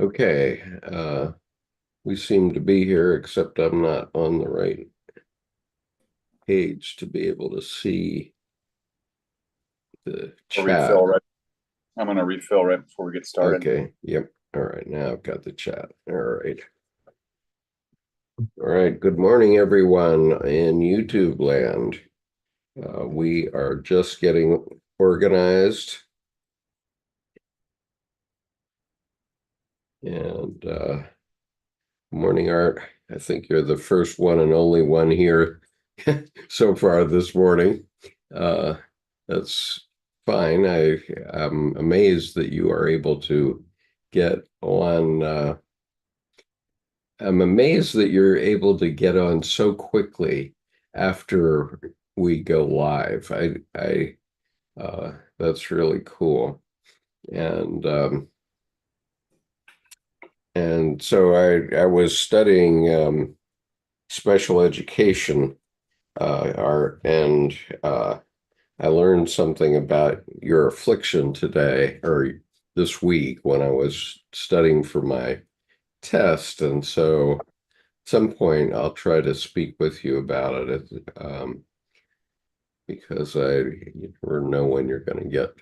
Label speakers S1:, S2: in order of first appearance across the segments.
S1: Okay, we seem to be here, except I'm not on the right page to be able to see the
S2: A
S1: chat.
S2: refill right. I'm going to refill right before we get started.
S1: Okay, yep. All right, now I've got the chat. All right. All right, good morning, everyone in YouTube land. We are just getting organized, and morning, Art. I think you're the first one and only one here so far this morning. Uh, that's fine. I'm amazed that you are able to get on. I'm amazed that you're able to get on so quickly after we go live. That's really cool. And so I was studying special education art, and I learned something about your affliction today or this week when I was studying for my test. And so at some point I'll try to speak with you about because you never know when you're going to get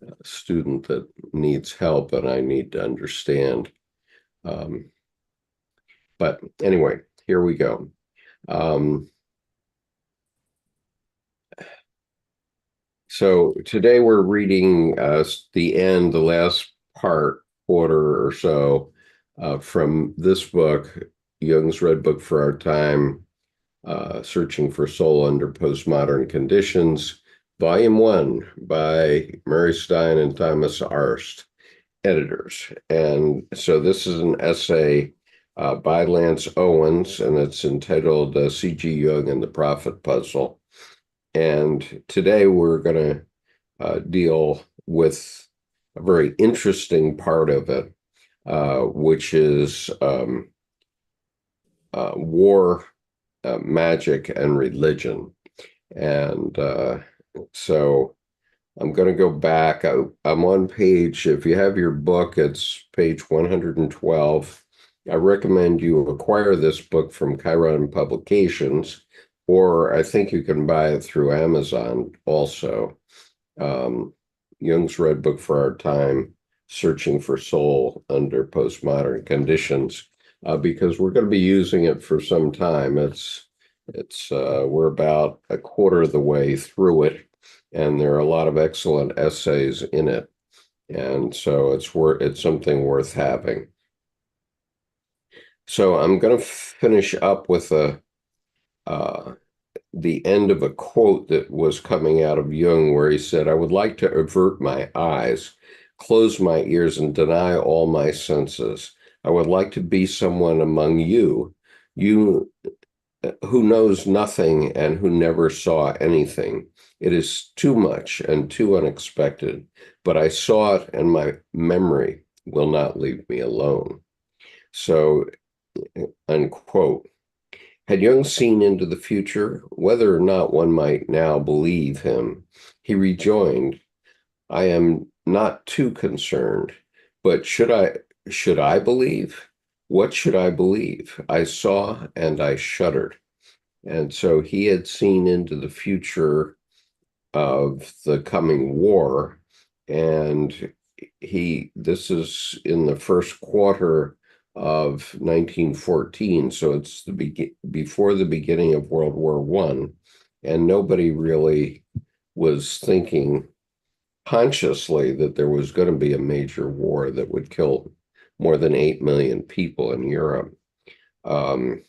S1: a student that needs help and I need to understand. Um, but anyway, here we go. Um, So today we're reading the last quarter or so from this book, Jung's Red Book for Our Time, Searching for Soul Under Postmodern Conditions, Volume 1 by Murray Stein and Thomas Arst, editors. And so this is an essay by Lance Owens, and it's entitled C.G. Jung and the Prophet Puzzle. And today we're going to deal with a very interesting part of it, which is war, magic, and religion. And so I'm going to go back. I'm on page, if you have your book, it's page 112. I recommend you acquire this book from Chiron Publications, or I think you can buy it through Amazon also. Jung's Red Book for Our Time, Searching for Soul Under Postmodern Conditions, because we're going to be using it for some time. We're about a quarter of the way through it, and there are a lot of excellent essays in it, and so it's something worth having. So I'm going to finish up with uh, the end of a quote that was coming out of Jung, where he said, "I would like to avert my eyes, close my ears, and deny all my senses. I would like to be someone among you who knows nothing and who never saw anything. It is too much and too unexpected, but I saw it, and my memory will not leave me alone." So, unquote. Had Jung seen into the future, whether or not one might now believe him, he rejoined, "I am not too concerned, but should I believe? What should I believe? I saw and I shuddered." And so he had seen into the future of the coming war, and this is in the first quarter of 1914, so it's before the beginning of World War One, and nobody really was thinking consciously that there was going to be a major war that would kill more than 8 million people in Europe. Um,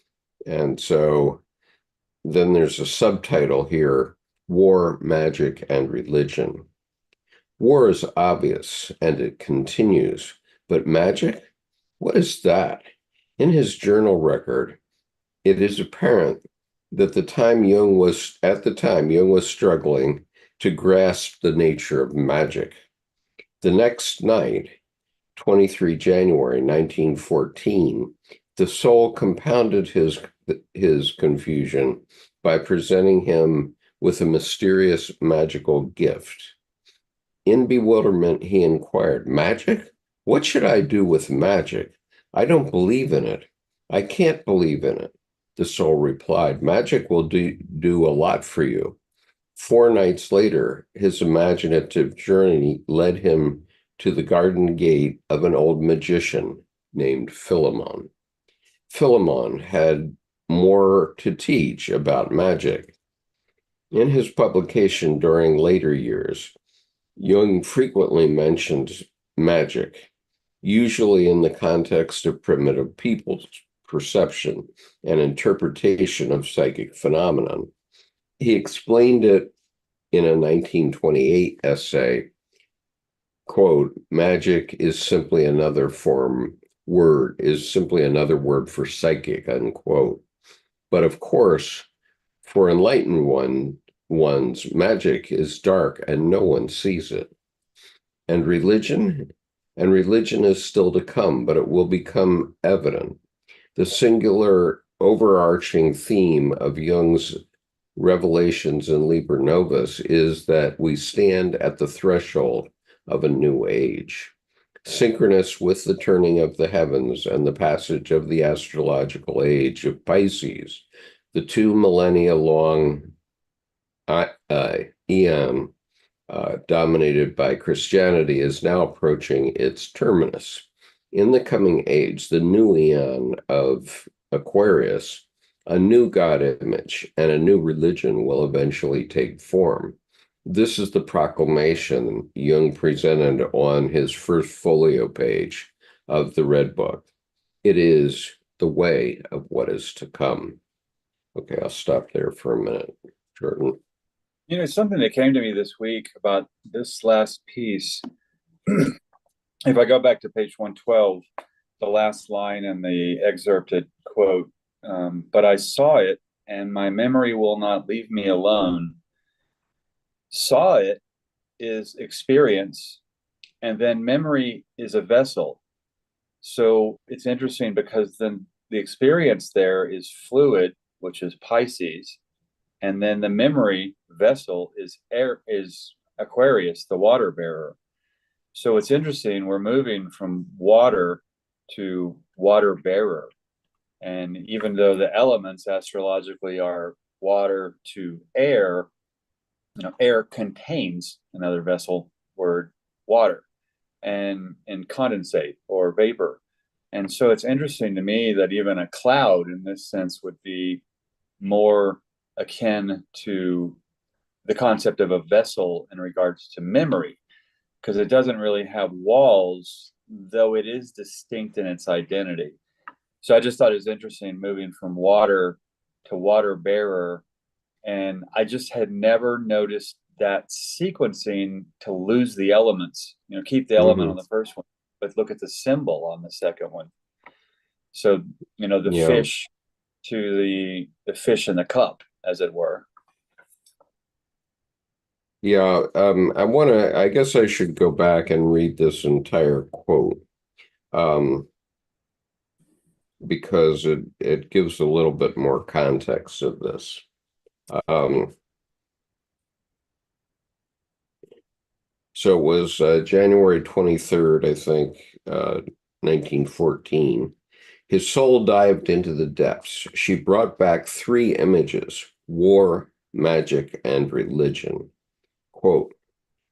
S1: and so then there's a subtitle here: War, Magic, and Religion. War is obvious and it continues, but magic? What is that? In his journal record, it is apparent that at the time Jung was struggling to grasp the nature of magic. The next night, 23 January 1914, the soul compounded his confusion by presenting him with a mysterious magical gift. In bewilderment, he inquired, "Magic? What should I do with magic? I don't believe in it. I can't believe in it. The soul replied, Magic will do a lot for you. 4 nights later, his imaginative journey led him to the garden gate of an old magician named Philemon. Philemon had more to teach about magic. In his publication during later years, Jung frequently mentioned magic, usually in the context of primitive people's perception and interpretation of psychic phenomenon. He explained it in a 1928 essay, quote, magic is simply another word for psychic, unquote. But of course, for enlightened ones, magic is dark and no one sees it. And religion? And religion is still to come, but it will become evident. The singular overarching theme of Jung's revelations in Liber Novus is that we stand at the threshold of a new age, synchronous with the turning of the heavens and the passage of the astrological age of Pisces. The 2 millennia-long eon dominated by Christianity is now approaching its terminus. In the coming age, the new eon of Aquarius, a new God image and a new religion will eventually take form. This is the proclamation Jung presented on his first folio page of the Red Book. It is the way of what is to come. Okay, I'll stop there for a minute, Jordan.
S2: You know, something that came to me this week about this last piece. If I go back to page 112, the last line in the excerpted quote, but I saw it and my memory will not leave me alone. Saw it is experience, and then memory is a vessel. So it's interesting because then the experience there is fluid, which is Pisces, and then the memory vessel is Aquarius, the water bearer. So it's interesting, we're moving from water to water bearer. And even though the elements astrologically are water to air, air contains another vessel word, water, and condensate or vapor. And so it's interesting to me that even a cloud in this sense would be more akin to the concept of a vessel in regards to memory, because it doesn't really have walls, though it is distinct in its identity. So I just thought it was interesting moving from water to water bearer. And I just had never noticed that sequencing to lose the elements, keep the element on the first one, but look at the symbol on the second one. So, the fish to the fish in the cup, as it were.
S1: Yeah, I guess I should go back and read this entire quote, because it gives a little bit more context of this. So it was January 23rd, I think, 1914. His soul dived into the depths. She brought back 3 images: war, magic, and religion. Quote,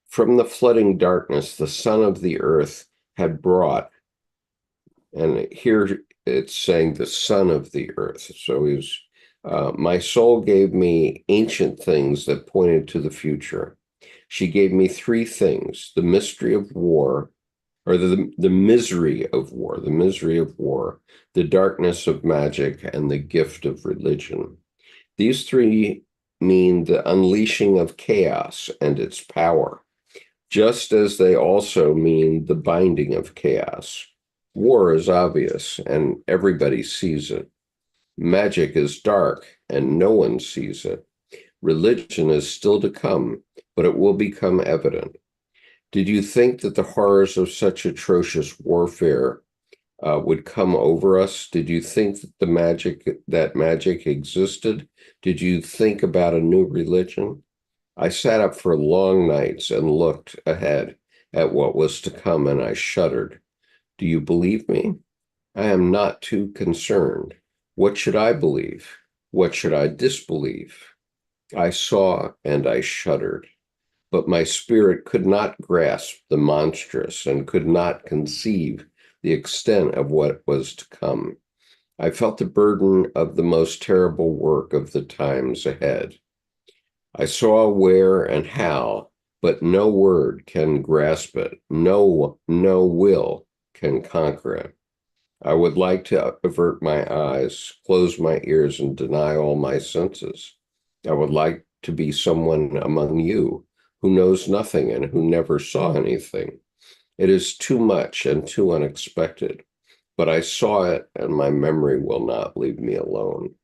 S1: from the flooding darkness, the son of the earth had brought, and here it's saying the son of the earth. So he's, my soul gave me ancient things that pointed to the future. She gave me 3 things: the mystery of war, or the misery of war, the darkness of magic, and the gift of religion. These 3 mean the unleashing of chaos and its power, just as they also mean the binding of chaos. War is obvious, and everybody sees it. Magic is dark, and no one sees it. Religion is still to come, but it will become evident. Did you think that the horrors of such atrocious warfare would come over us? Did you think that magic existed? Did you think about a new religion? I sat up for long nights and looked ahead at what was to come, and I shuddered. Do you believe me? I am not too concerned. What should I believe? What should I disbelieve? I saw and I shuddered, but my spirit could not grasp the monstrous and could not conceive the extent of what was to come. I felt the burden of the most terrible work of the times ahead. I saw where and how, but no word can grasp it. No will can conquer it. I would like to avert my eyes, close my ears, and deny all my senses. I would like to be someone among you who knows nothing and who never saw anything. It is too much and too unexpected, but I saw it and my memory will not leave me alone.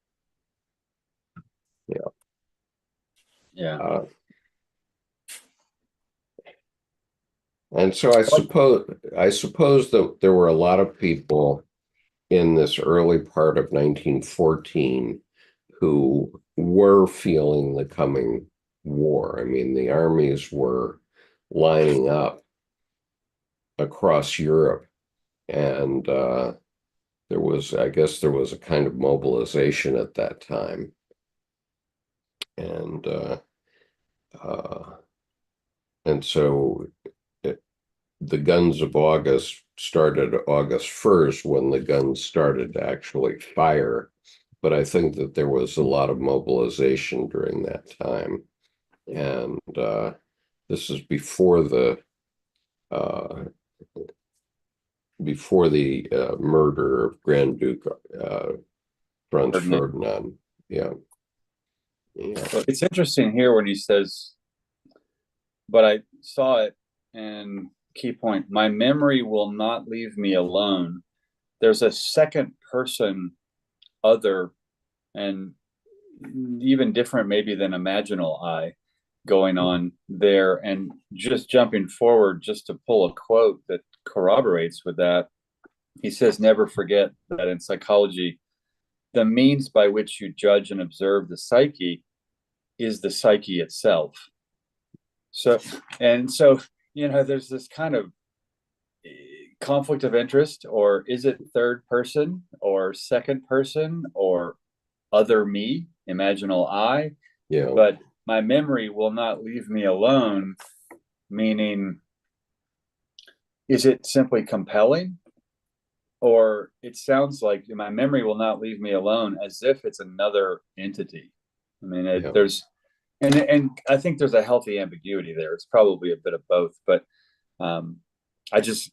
S1: Yeah.
S2: Yeah.
S1: Uh, and so I suppose that there were a lot of people in this early part of 1914 who were feeling the coming war. I mean, the armies were lining up across Europe, and I guess, there was a kind of mobilization at that time, and uh, and so it, the guns of August started August 1st when the guns started to actually fire. But I think that there was a lot of mobilization during that time. And this is uh, before the murder of Grand Duke Franz
S2: Ferdinand.
S1: Ferdinand. Yeah, yeah,
S2: Well, it's interesting here when he says, but I saw it, and key point, my memory will not leave me alone. There's a second person, other, and even different maybe than imaginal I going on there. And just jumping forward, just to pull a quote that corroborates with that, he says, never forget that in psychology, the means by which you judge and observe the psyche is the psyche itself. So, and so, there's this kind of conflict of interest, or is it third person or second person or other me, imaginal I?
S1: yeah,
S2: But my memory will not leave me alone, meaning, is it simply compelling? Or it sounds like my memory will not leave me alone as if it's another entity. I mean,
S1: yeah,
S2: and I think there's a healthy ambiguity there. It's probably a bit of both, but um,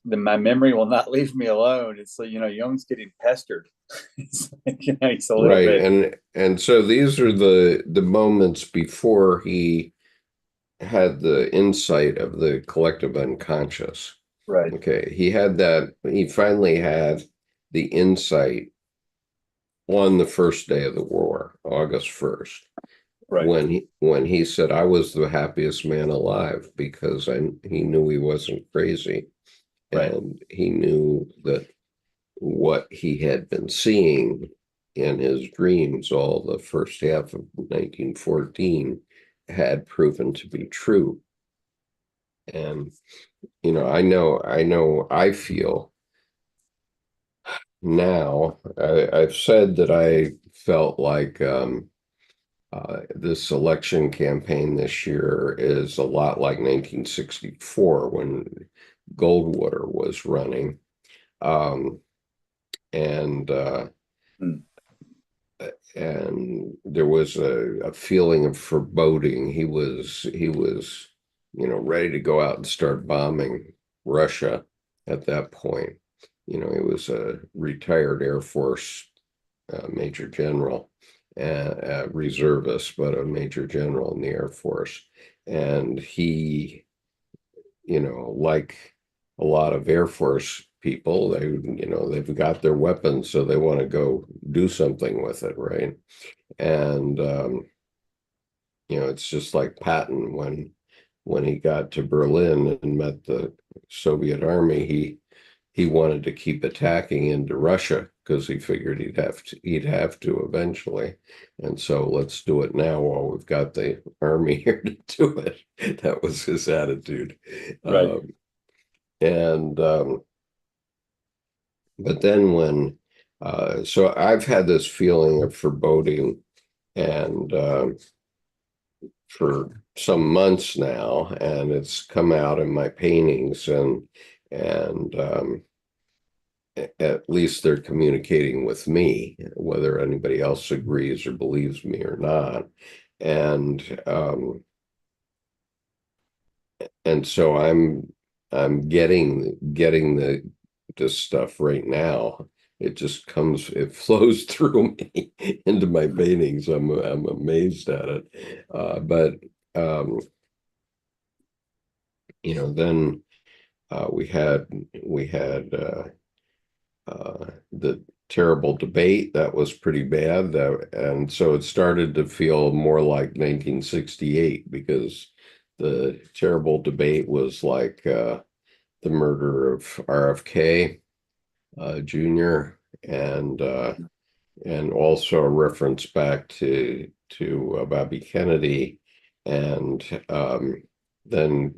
S2: my memory will not leave me alone. It's like, Jung's getting pestered. It's like, he's a little
S1: right.
S2: bit
S1: And so these are the moments before he had the insight of the collective unconscious.
S2: right,
S1: Okay, he finally had the insight on the first day of the war, August 1st,
S2: right,
S1: when he said, I was the happiest man alive because he knew he wasn't crazy,
S2: right.
S1: and he knew that what he had been seeing in his dreams all the first half of 1914 had proven to be true. And I feel now, I've said that I felt like this election campaign this year is a lot like 1964 when Goldwater was running. Um, and
S2: Hmm.
S1: and there was a feeling of foreboding. He was ready to go out and start bombing Russia at that point. He was a retired Air Force major general, a reservist, but a major general in the Air Force. And he, like a lot of Air Force people, they've got their weapons, so they want to go do something with it, right? And it's just like Patton when he got to Berlin and met the Soviet army, he wanted to keep attacking into Russia because he figured he'd have to eventually. And so let's do it now while we've got the army here to do it. That was his attitude.
S2: Right.
S1: And But then so I've had this feeling of foreboding and for some months now, and it's come out in my paintings, and at least they're communicating with me, whether anybody else agrees or believes me or not. And and so I'm getting this stuff right now. It just comes, it flows through me into my paintings. I'm amazed at it. But then we had the terrible debate that was pretty bad. And so it started to feel more like 1968 because the terrible debate was like the murder of RFK Jr. And also a reference back to Bobby Kennedy, and then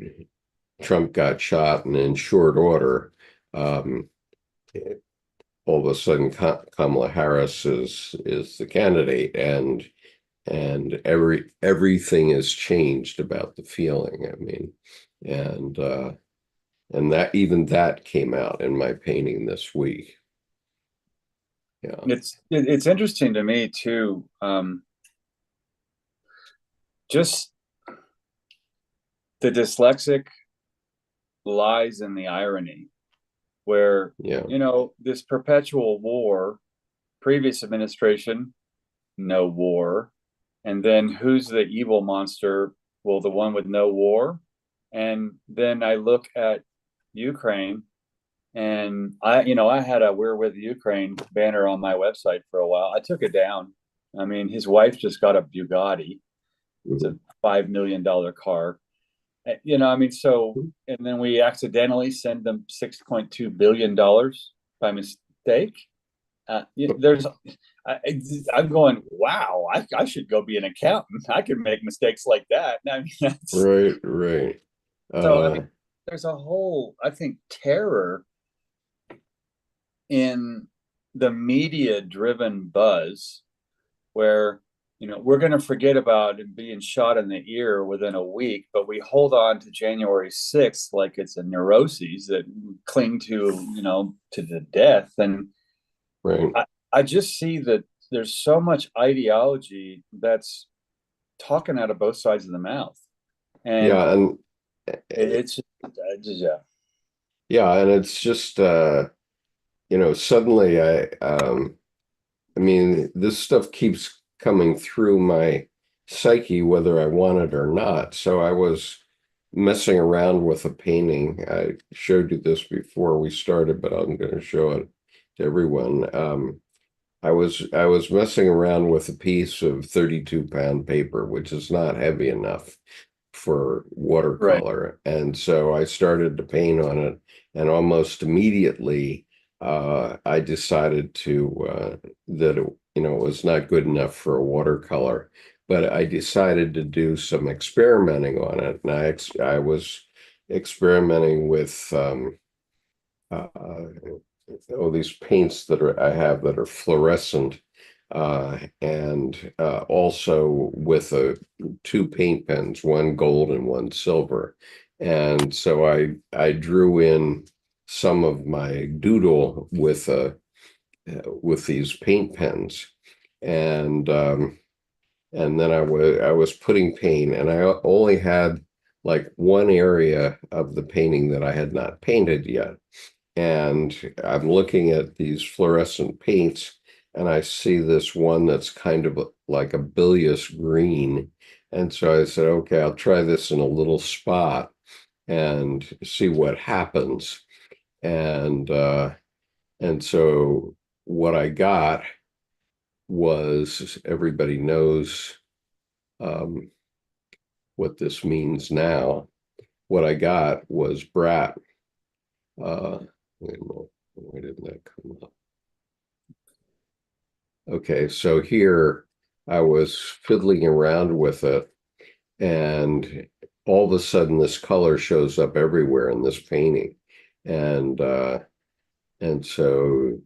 S1: Trump got shot, and in short order, um, all of a sudden Kamala Harris is the candidate, and everything has changed about the feeling. I mean, and that even that came out in my painting this week. Yeah,
S2: It's interesting to me too. Just the dyslexic lies in the irony, where
S1: yeah,
S2: this perpetual war, previous administration, no war, and then who's the evil monster? Well, the one with no war. And then I look at Ukraine, and I had a "We're with Ukraine" banner on my website for a while. I took it down. I mean, his wife just got a Bugatti. It's a $5 million car. I mean, so, and then we accidentally send them $6.2 billion by mistake. I'm going, wow, I should go be an accountant. I could make mistakes like that. I mean,
S1: right.
S2: so I
S1: Uh,
S2: mean, there's a whole, I think, terror in the media driven buzz where we're going to forget about it being shot in the ear within a week, but we hold on to January 6th like it's a neuroses that cling to the death. And
S1: right.
S2: I just see that there's so much ideology that's talking out of both sides of the mouth, and
S1: Yeah, and
S2: yeah.
S1: yeah, and it's just suddenly I mean, this stuff keeps coming through my psyche, whether I want it or not. So I was messing around with a painting. I showed you this before we started, but I'm going to show it to everyone. I was messing around with a piece of 32-pound paper, which is not heavy enough for
S2: Right.
S1: watercolor. And so I started to paint on it, and almost immediately I decided that it was not good enough for a watercolor. But I decided to do some experimenting on it, and I was experimenting with uh, all these paints I have that are fluorescent, and also with two paint pens, one gold and one silver. And so I drew in some of my doodle with these paint pens, and then I was putting paint, and I only had like one area of the painting that I had not painted yet. And I'm looking at these fluorescent paints, and I see this one that's kind of like a bilious green. And so I said, okay, I'll try this in a little spot and see what happens. And so what I got was, everybody knows um, what this means now. What I got was brat. Uh, wait a minute, why didn't that come up? Okay, so here I was fiddling around with it, and all of a sudden this color shows up everywhere in this painting. And And so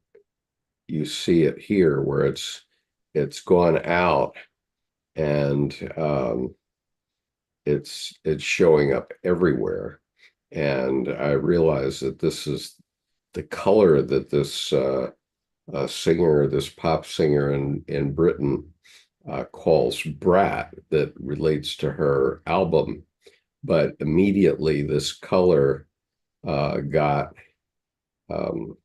S1: you see it here where it's gone out, and it's showing up everywhere. And I realize that this is the color that this singer, this pop singer in Britain, calls Brat, that relates to her album. But immediately this color got um,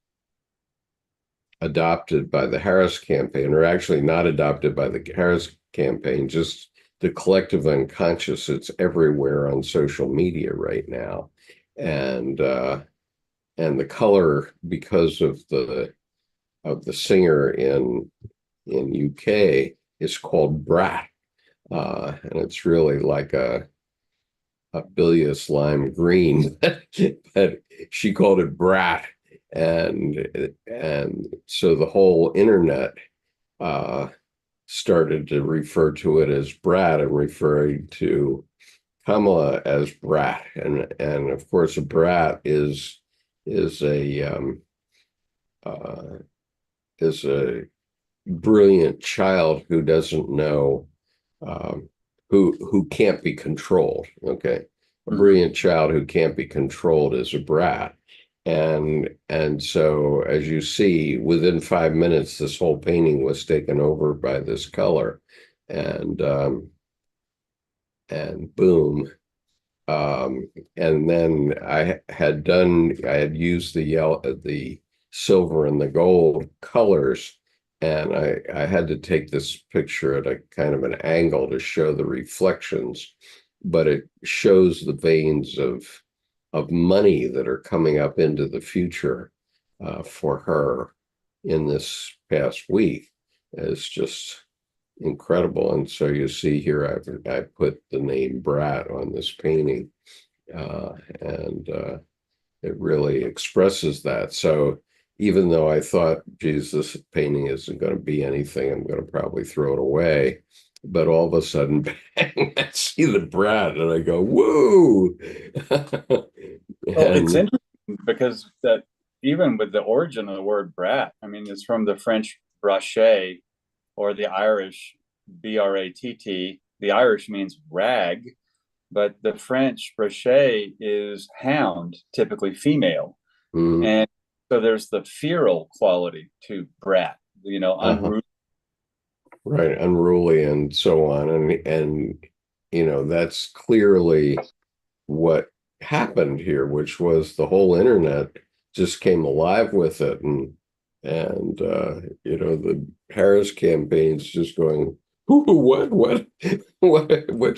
S1: adopted by the Harris campaign, or actually not adopted by the Harris campaign, just the collective unconscious. It's everywhere on social media right now. And and the color, because of the singer in UK, is called Brat. And it's really like a bilious lime green, but she called it Brat. And so the whole internet uh, started to refer to it as Brat, and referring to Kamala as Brat. And of course, a brat is a uh, is a brilliant child who doesn't know, um, who can't be controlled. Okay, a
S2: Mhm.
S1: brilliant child who can't be controlled is a brat. And so, as you see, within 5 minutes, this whole painting was taken over by this color, and and boom. And then I had used the yellow, the silver and the gold colors, and I had to take this picture at a kind of an angle to show the reflections, but it shows the veins of money that are coming up into the future for her in this past week. It's just incredible. And so you see here, I put the name Brat on this painting, and it really expresses that. So even though I thought, geez, this painting isn't going to be anything, I'm going to probably throw it away. But all of a sudden, bang, I see the Brat, and I go, woo!
S2: Well, it's
S1: And
S2: interesting because that even with the origin of the word brat, I mean, it's from the French brachet or the Irish bratt. The Irish means rag, but the French brachet is hound, typically female.
S1: mm,
S2: And so there's the feral quality to brat,
S1: uh-huh,
S2: unruly.
S1: right, unruly and so on. And that's clearly what happened here, which was the whole internet just came alive with it, and the Harris campaign's just going, "Ooh, what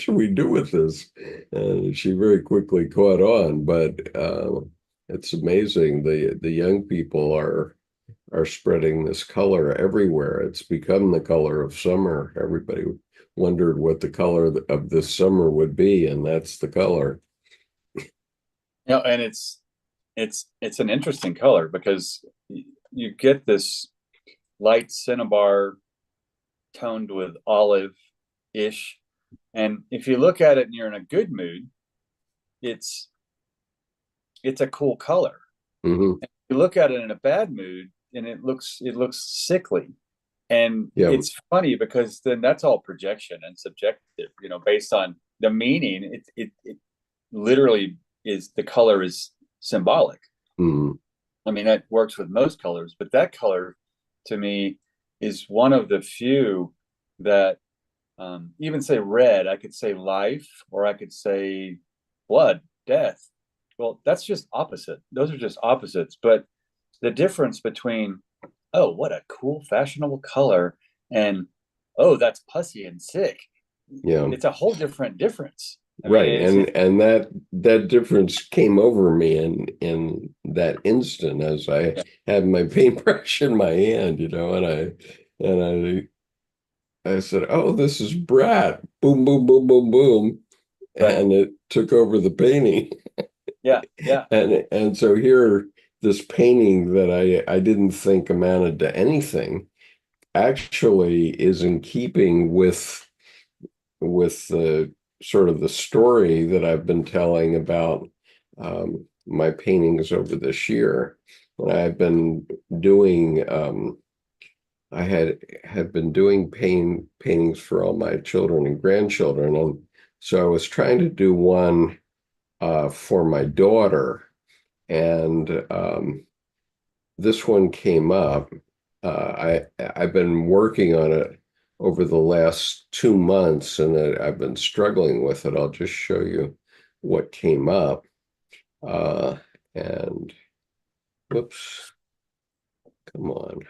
S1: should we do with this?" And she very quickly caught on, but it's amazing, the young people are spreading this color everywhere. It's become the color of summer. Everybody wondered what the color of this summer would be, and that's the color.
S2: And it's an interesting color because you get this light cinnabar toned with olive-ish. And if you look at it and you're in a good mood, it's it's a cool color.
S1: Hmm.
S2: If you look at it in a bad mood and it looks sickly. And
S1: Yeah.
S2: it's funny because then that's all projection and subjective, based on the meaning. It literally is, the color is symbolic.
S1: Mm.
S2: I mean, that works with most colors, but that color to me is one of the few that, even say red, I could say life, or I could say blood, death. Well, that's just opposite. Those are just opposites. But the difference between, oh, what a cool, fashionable color, and, oh, that's pussy and sick,
S1: Yeah.
S2: it's a whole different difference. I mean,
S1: Right. And that difference came over me in that instant as I
S2: yeah,
S1: had my paintbrush in my hand, and I said, "Oh, this is Brat." Boom, boom, boom, boom, boom,
S2: right.
S1: and it took over the painting.
S2: Yeah, yeah,
S1: And so here, this painting that I didn't think amounted to anything actually is in keeping with the sort of the story that I've been telling about my paintings over this year. And I've been doing I had been doing paintings for all my children and grandchildren, and so I was trying to do one for my daughter, and this one came up. I've been working on it over the last 2 months, and I've been struggling with it. I'll just show you what came up. Uh, and whoops, come on.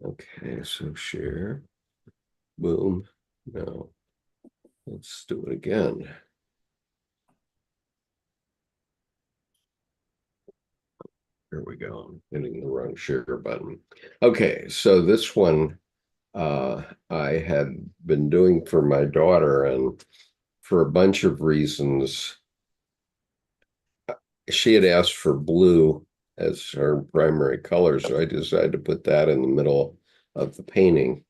S1: Okay, so share. Boom. No, let's do it again. Here we go. I'm hitting the wrong share button. Okay, so this one I had been doing for my daughter, and for a bunch of reasons, she had asked for blue as her primary color, so I decided to put that in the middle of the painting.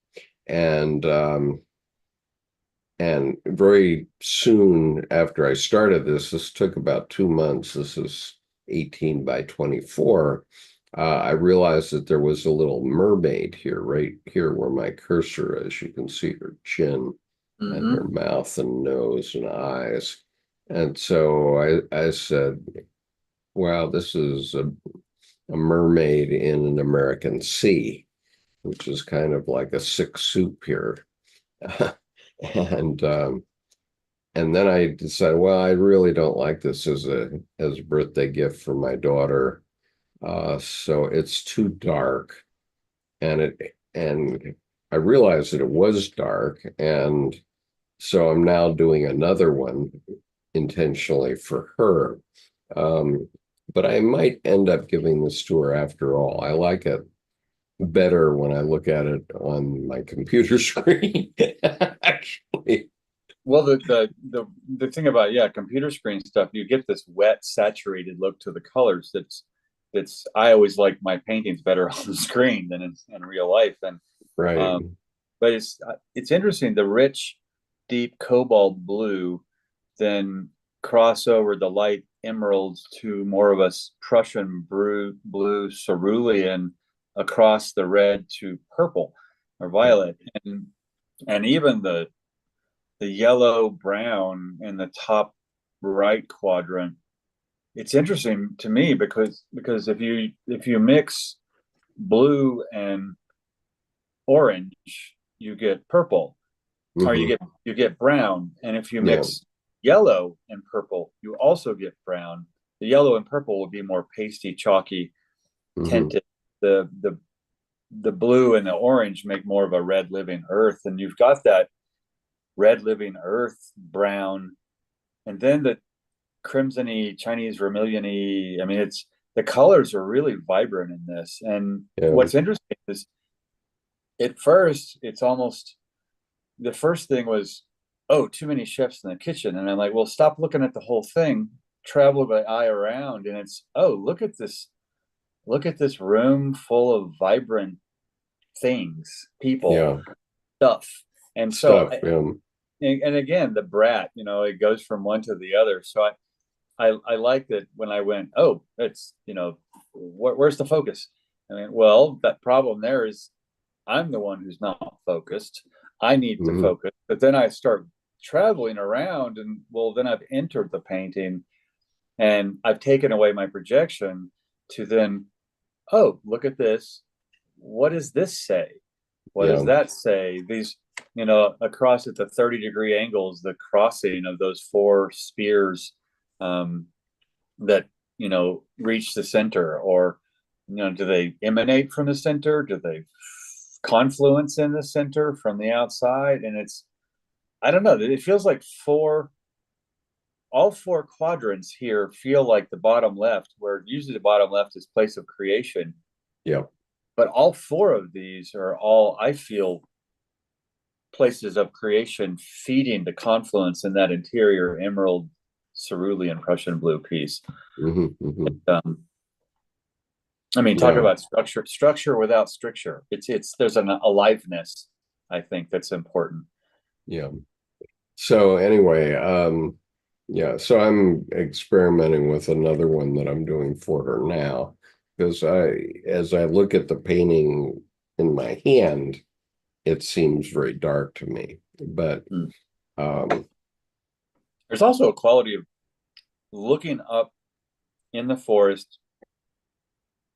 S1: And very soon after I started this took about 2 months. This is 18 by 24. I realized that there was a little mermaid here, right here where my cursor is. You can see her chin and her mouth and nose and eyes. And so I said, wow, this is a mermaid in an American sea, which is kind of like a sick soup here. and and then I decided, well, I really don't like this as a birthday gift for my daughter. So it's too dark, and I realized that it was dark, and so I'm now doing another one intentionally for her. Um, but I might end up giving this to her after all. I like it better when I look at it on my computer screen, actually.
S2: Well, the thing about, yeah, computer screen stuff, you get this wet, saturated look to the colors. That's I always like my paintings better on the screen than in real life. And
S1: Right.
S2: but it's interesting, the rich, deep cobalt blue, then cross over the light emeralds to more of a Prussian blue cerulean across the red to purple or violet, and even the yellow brown in the top right quadrant. It's interesting to me because if you mix blue and orange, you get purple, or
S1: Hmm.
S2: you get brown, and if you
S1: Yeah.
S2: mix yellow and purple, you also get brown. The yellow and purple will be more pasty, chalky,
S1: Hmm.
S2: tinted. The blue and the orange make more of a red living earth, and you've got that red living earth brown, and then the crimsony Chinese vermiliony. I mean, it's the colors are really vibrant in this. And
S1: Yeah.
S2: what's interesting is at first it's almost, the first thing was, oh, too many chefs in the kitchen, and I'm like, well, stop looking at the whole thing, travel the eye around, and it's, oh, look at this room full of vibrant things, people,
S1: Yeah.
S2: stuff. And so
S1: Stuff. Yeah.
S2: and again, the brat, it goes from one to the other. So I like that when I went, oh, it's, where's the focus? I mean, well, that problem there is I'm the one who's not focused. I need to
S1: Hmm.
S2: focus. But then I start traveling around, and well, then I've entered the painting and I've taken away my projection to then, oh, look at this. What does this say? What does
S1: Yeah.
S2: that say? These, across at the 30-degree angles, the crossing of those four spears, um, that, reach the center, or, do they emanate from the center? Do they confluence in the center from the outside? And it's, I don't know, it feels like all four quadrants here feel like the bottom left, where usually the bottom left is place of creation.
S1: Yeah.
S2: But all four of these are all, I feel, places of creation feeding the confluence in that interior emerald cerulean Prussian blue piece.
S1: Hmm. Hmm.
S2: Um, I mean, talk
S1: Yeah.
S2: about structure without stricture. It's there's an aliveness, I think, that's important.
S1: Yeah. So anyway, Yeah, so I'm experimenting with another one that I'm doing for her now because as I look at the painting in my hand, it seems very dark to me. But
S2: Hmm.
S1: um,
S2: There's also a quality of looking up in the forest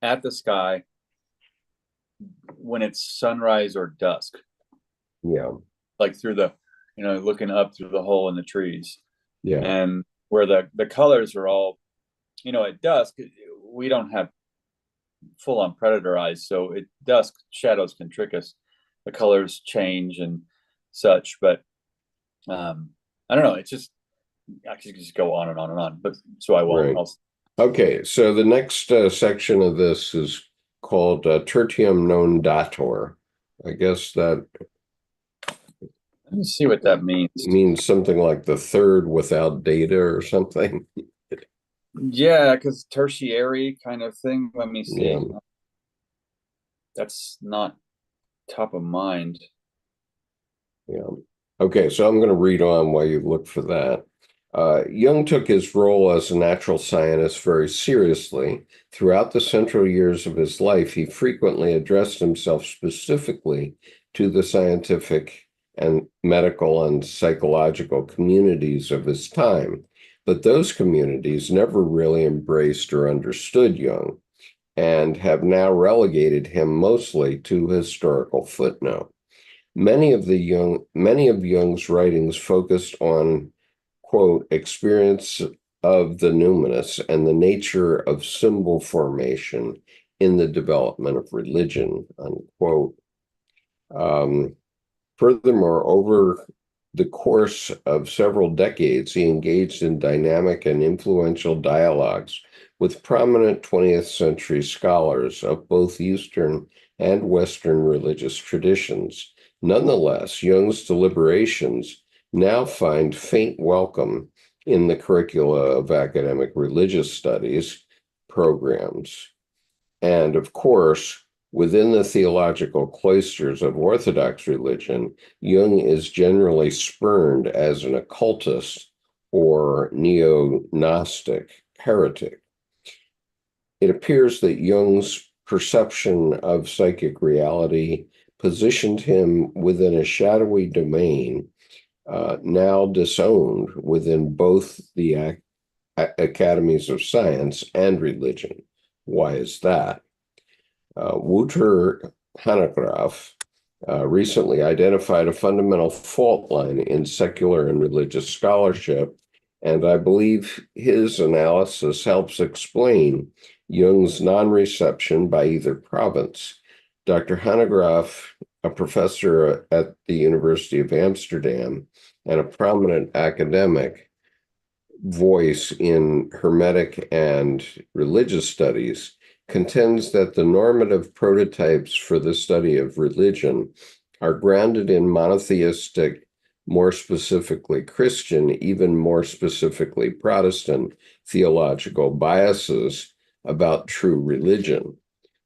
S2: at the sky when it's sunrise or dusk,
S1: yeah,
S2: like through the, looking up through the hole in the trees,
S1: yeah,
S2: and where the colors are all, at dusk, we don't have full on predator eyes, so at dusk shadows can trick us. The colors change and such, but I don't know. It's just I could just go on and on and on, but so I won't.
S1: right. Okay, so the next section of this is called Tertium non datur. I guess that
S2: Let me see what that means.
S1: means something like the third without data or something.
S2: Yeah, because tertiary kind of thing. Let me
S1: Yeah.
S2: see. That's not top of mind.
S1: Yeah. Okay, so I'm going to read on while you look for that. Jung took his role as a natural scientist very seriously. Throughout the central years of his life, he frequently addressed himself specifically to the scientific and medical and psychological communities of his time. But those communities never really embraced or understood Jung and have now relegated him mostly to historical footnote. Many of Jung's writings focused on, quote, experience of the numinous and the nature of symbol formation in the development of religion, unquote. Um, Furthermore, over the course of several decades, he engaged in dynamic and influential dialogues with prominent 20th century scholars of both Eastern and Western religious traditions. Nonetheless, Jung's deliberations now find faint welcome in the curricula of academic religious studies programs. And of course, within the theological cloisters of Orthodox religion, Jung is generally spurned as an occultist or neo Gnostic heretic. It appears that Jung's perception of psychic reality positioned him within a shadowy domain, now disowned within both the academies of science and religion. Why is that? Wouter Hanegraaff recently identified a fundamental fault line in secular and religious scholarship, and I believe his analysis helps explain Jung's non-reception by either province. Dr. Hanegraaff, a professor at the University of Amsterdam and a prominent academic voice in Hermetic and religious studies, contends that the normative prototypes for the study of religion are grounded in monotheistic, more specifically Christian, even more specifically Protestant theological biases about true religion.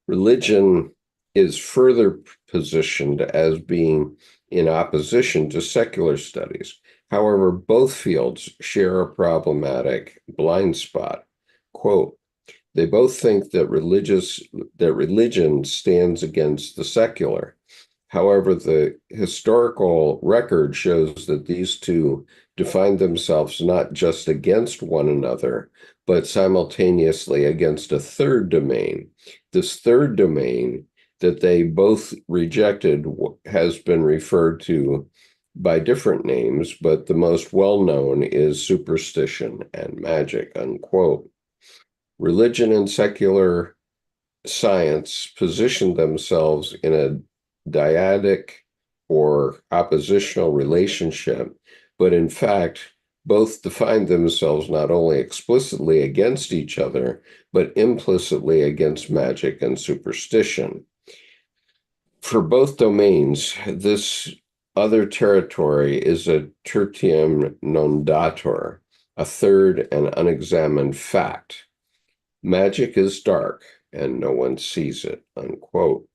S1: Religion is further positioned as being in opposition to secular studies. However, both fields share a problematic blind spot. Quote, they both think that religion stands against the secular. However, the historical record shows that these two define themselves not just against one another, but simultaneously against a third domain. This third domain that they both rejected has been referred to by different names, but the most well known is superstition and magic, unquote. Religion and secular science position themselves in a dyadic or oppositional relationship, but in fact, both define themselves not only explicitly against each other, but implicitly against magic and superstition. For both domains, this other territory is a tertium non datur, a third and unexamined fact. Magic is dark, and no one sees it, unquote.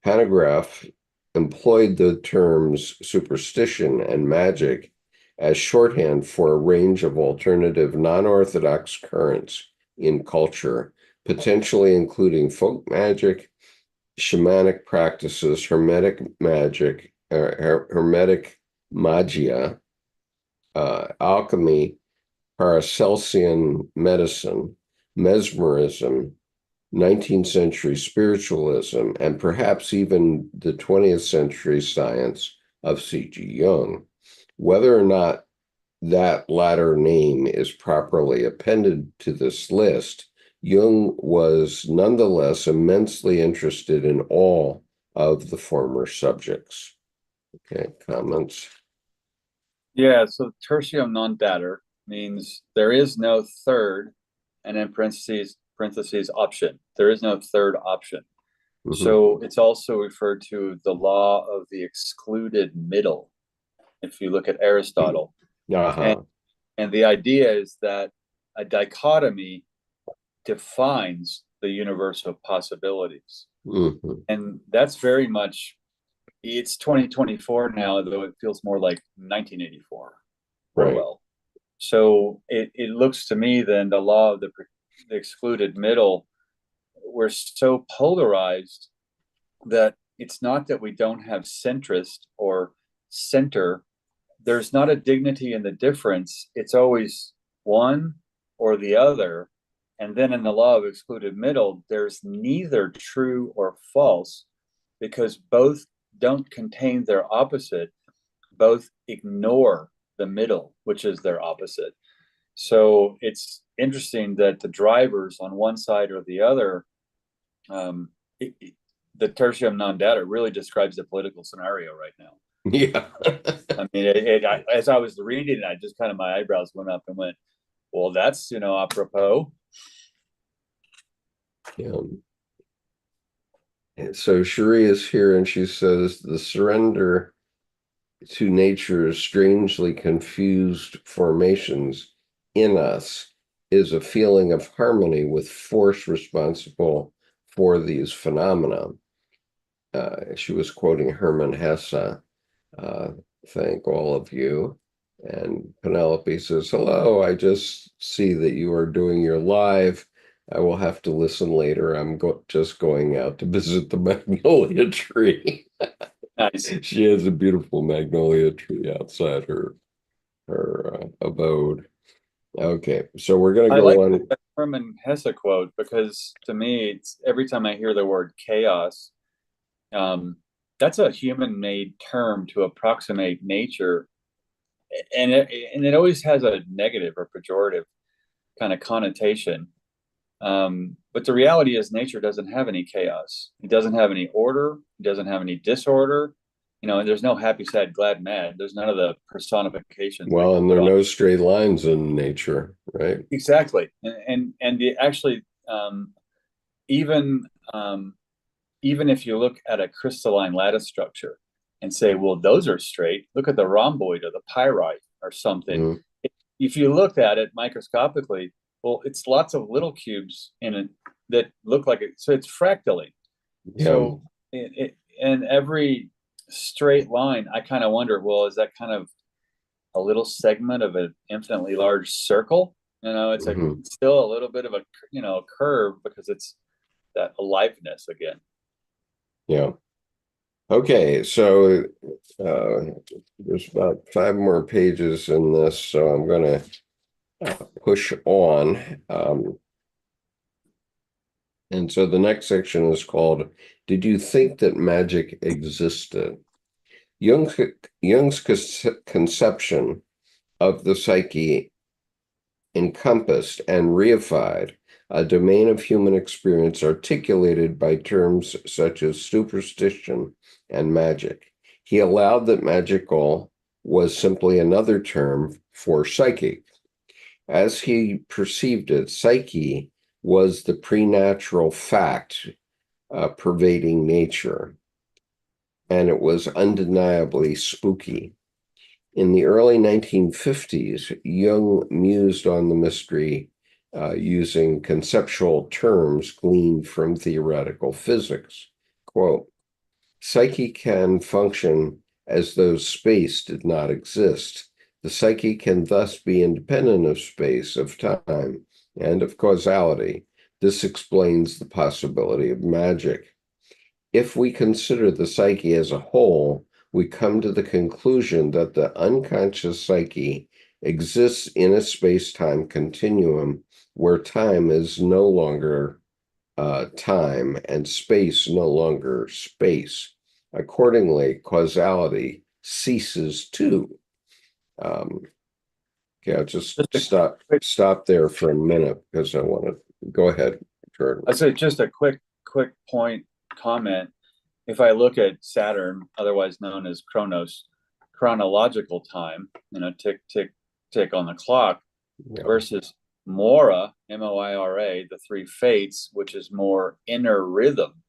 S1: Hanegraaff employed the terms superstition and magic as shorthand for a range of alternative non-orthodox currents in culture, potentially including folk magic, shamanic practices, hermetic magic, hermetic magia, alchemy, Paracelsian medicine, mesmerism, 19th century spiritualism, and perhaps even the 20th century science of C.G. Jung. Whether or not that latter name is properly appended to this list, Jung was nonetheless immensely interested in all of the former subjects. Okay, comments?
S2: Yeah, so tertium non datur means there is no third, and in parentheses option. There is no third option.
S1: Mm-hmm.
S2: So it's also referred to the law of the excluded middle, if you look at Aristotle. And
S1: Uh-huh.
S2: and the idea is that a dichotomy defines the universe of possibilities.
S1: Mm-hmm.
S2: And that's very much, it's 2024 now, though it feels more like 1984
S1: Right.
S2: Orwell. So it looks to me then the law of the excluded middle, we're so polarized that it's not that we don't have centrist or center. There's not a dignity in the difference. It's always one or the other. And then in the law of excluded middle, there's neither true or false because both don't contain their opposite, both ignore the middle, which is their opposite. So it's interesting that the drivers on one side or the other, um, the tertium non datur really describes the political scenario right now.
S1: Yeah.
S2: I mean, as I was reading it, I just kind of my eyebrows went up and went, "Well, that's apropos."
S1: Yeah. So Cherie is here and she says the surrender to nature's strangely confused formations in us is a feeling of harmony with force responsible for these phenomena. She was quoting Hermann Hesse. Thank all of you. And Penelope says, hello, I just see that you are doing your live. I will have to listen later. I'm just going out to visit the magnolia tree.
S2: Nice.
S1: She has a beautiful magnolia tree outside her abode. Okay, so we're going to
S2: I like
S1: go on.
S2: the Hermann Hesse quote because to me, it's every time I hear the word chaos, um, that's a human-made term to approximate nature, and it always has a negative or pejorative kind of connotation. But the reality is, nature doesn't have any chaos. It doesn't have any order. It doesn't have any disorder. And there's no happy, sad, glad, mad. There's none of the personifications we
S1: Well, and
S2: put
S1: there are
S2: on.
S1: no straight lines in nature, right?
S2: Exactly, and actually, even um, even if you look at a crystalline lattice structure and say, well, those are straight. Look at the rhomboid or the pyrite or something.
S1: Mm,
S2: If you looked at it microscopically, well, it's lots of little cubes in it that look like it. So it's fractally.
S1: yeah.
S2: So and every straight line, I kind of wonder, well, is that kind of a little segment of an infinitely large circle? It's
S1: Mhm.
S2: still a little bit of a curve because it's that aliveness again.
S1: Yeah. Okay, so there's about 5 more pages in this, so I'm going to push on. And so the next section is called, Did You Think That Magic Existed? Jung's, Jung's conception of the psyche encompassed and reified a domain of human experience articulated by terms such as superstition and magic. He allowed that magical was simply another term for psychic. As he perceived it, psyche was the preternatural fact pervading nature, and it was undeniably spooky. In the early 1950s, Jung mused on the mystery using conceptual terms gleaned from theoretical physics. Quote, psyche can function as though space did not exist, The psyche can thus be independent of space, of time, and of causality. This explains the possibility of magic. If we consider the psyche as a whole, we come to the conclusion that the unconscious psyche exists in a space-time continuum where time is no longer time and space no longer space. Accordingly, causality ceases too. Um, okay, I'll just
S2: Just a quick,
S1: stop there for a minute because I want to go ahead, Jordan.
S2: I'd say just a quick point comment. If I look at Saturn, otherwise known as Chronos, chronological time, tick, tick, tick on the clock,
S1: Yeah.
S2: versus Moira, Moira, the three fates, which is more inner rhythm.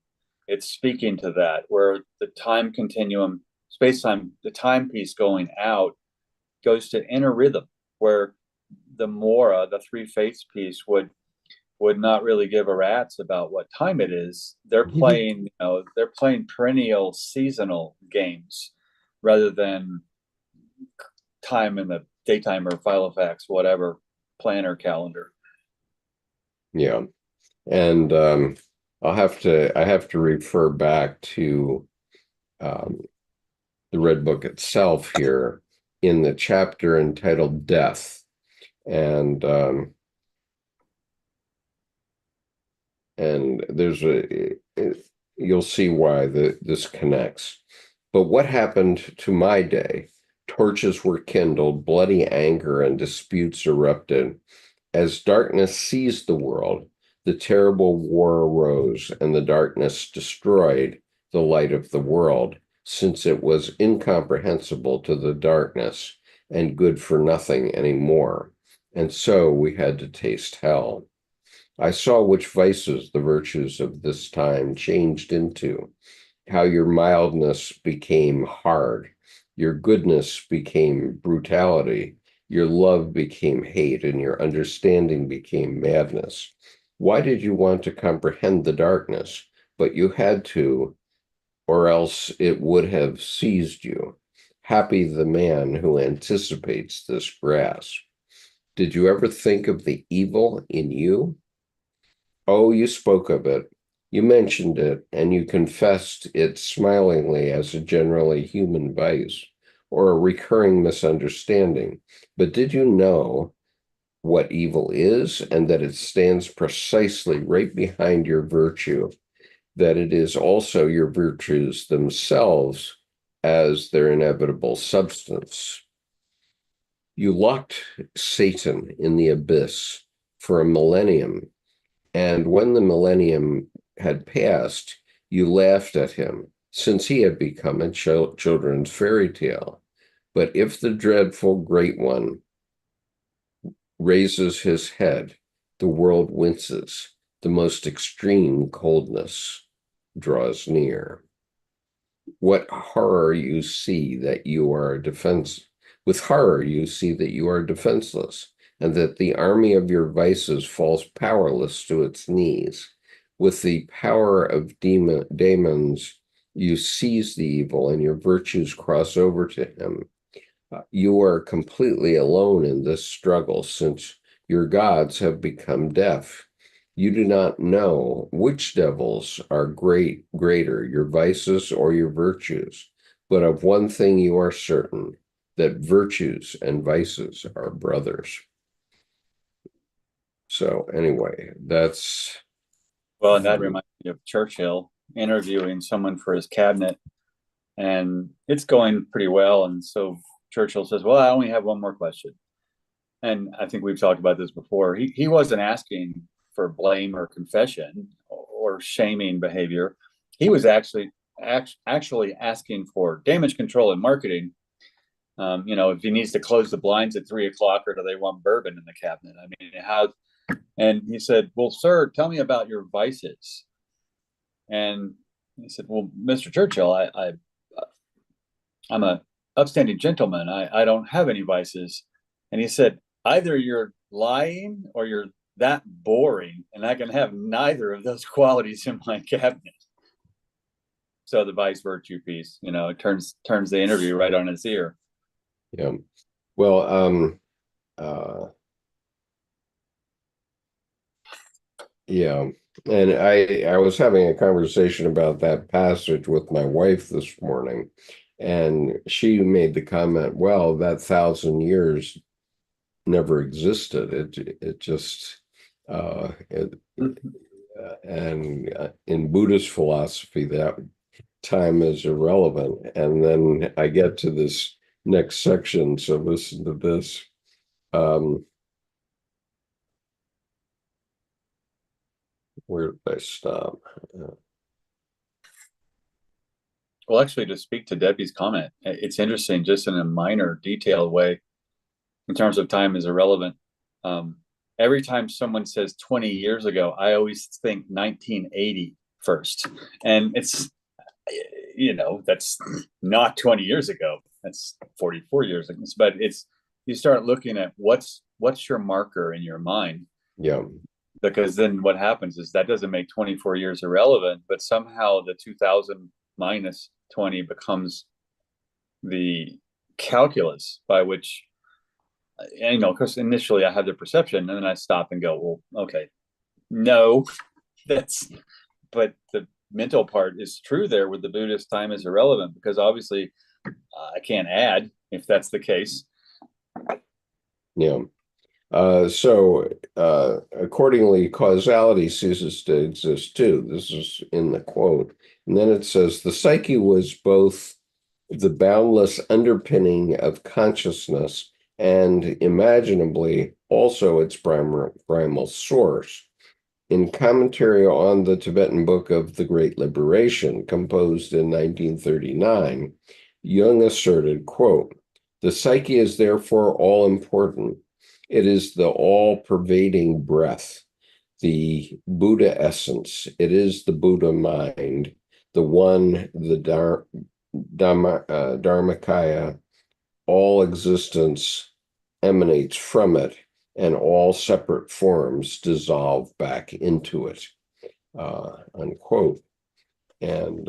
S2: It's speaking to that, where the time continuum, space time, the timepiece going out goes to inner rhythm, where the Moira, the three fates piece, would not really give a rat's about what time it is. They're playing, they're playing perennial seasonal games rather than time in the daytime or Filofax, whatever planner calendar.
S1: Yeah. And I have to refer back to um, the Red Book itself here in the chapter entitled Death. And there's you'll see why this connects. But what happened to my day? Torches were kindled, bloody anger and disputes erupted. As darkness seized the world, the terrible war arose, and the darkness destroyed the light of the world, since it was incomprehensible to the darkness and good for nothing anymore. And so we had to taste hell. I saw which vices the virtues of this time changed into, how your mildness became hard, your goodness became brutality, your love became hate, and your understanding became madness. Why did you want to comprehend the darkness? But you had to, or else it would have seized you. Happy the man who anticipates this grasp. Did you ever think of the evil in you? Oh, you spoke of it. You mentioned it, and you confessed it smilingly as a generally human vice or a recurring misunderstanding. But did you know what evil is and that it stands precisely right behind your virtue, that it is also your virtues themselves as their inevitable substance? You locked Satan in the abyss for a millennium, and when the millennium had passed, you laughed at him, since he had become a children's fairy tale. But if the dreadful great one raises his head, the world winces, the most extreme coldness draws near. What horror you see that you are with horror you see that you are defenseless, and that the army of your vices falls powerless to its knees. With the power of demons, you seize the evil, and your virtues cross over to him. You are completely alone in this struggle, since your gods have become deaf. You do not know which devils are greater, your vices or your virtues. But of one thing you are certain, that virtues and vices are brothers. So anyway, that's
S2: Well, and that reminds me of Churchill interviewing someone for his cabinet, and it's going pretty well. And so Churchill says, "Well, I only have one more question." And I think we've talked about this before. He wasn't asking for blame or confession or shaming behavior. He was actually asking for damage control and marketing. If he needs to close the blinds at 3 o'clock, or do they want bourbon in the cabinet? I mean, how? And he said, "Well, sir, tell me about your vices." And he said, "Well, Mr. Churchill, I'm a upstanding gentleman. I don't have any vices." And he said, "Either you're lying or you're that boring, and I can have neither of those qualities in my cabinet." So the vice virtue piece, it turns the interview right on its ear.
S1: yeah. Well, uh, yeah, and I was having a conversation about that passage with my wife this morning, and she made the comment, "Well, that 1,000 years never existed. It just it, and in Buddhist philosophy, that time is irrelevant." And then I get to this next section, so listen to this. Um, where did I stop?
S2: Well, actually, to speak to Debbie's comment, it's interesting just in a minor, detailed way in terms of time is irrelevant. Um, every time someone says 20 years ago, I always think 1980 first. And it's, that's not 20 years ago. That's 44 years ago. But you start looking at what's your marker in your mind,
S1: Yeah,
S2: because then what happens is that doesn't make 24 years irrelevant, but somehow the 2000 minus 20 becomes the calculus by which, because initially I had the perception, and then I stop and go, well, okay, no, that's, but the mental part is true there with the Buddhist time is irrelevant because obviously I can't add if that's the case.
S1: yeah. Accordingly, causality ceases to exist too. This is in the quote. And then it says the psyche was both the boundless underpinning of consciousness and imaginably also its primal source. In commentary on the Tibetan Book of the Great Liberation, composed in 1939, Jung asserted, quote, the psyche is therefore all important. It is the all-pervading breath, the Buddha essence. It is the Buddha mind, the one, the Dharmakaya. All existence emanates from it, and all separate forms dissolve back into it, unquote. And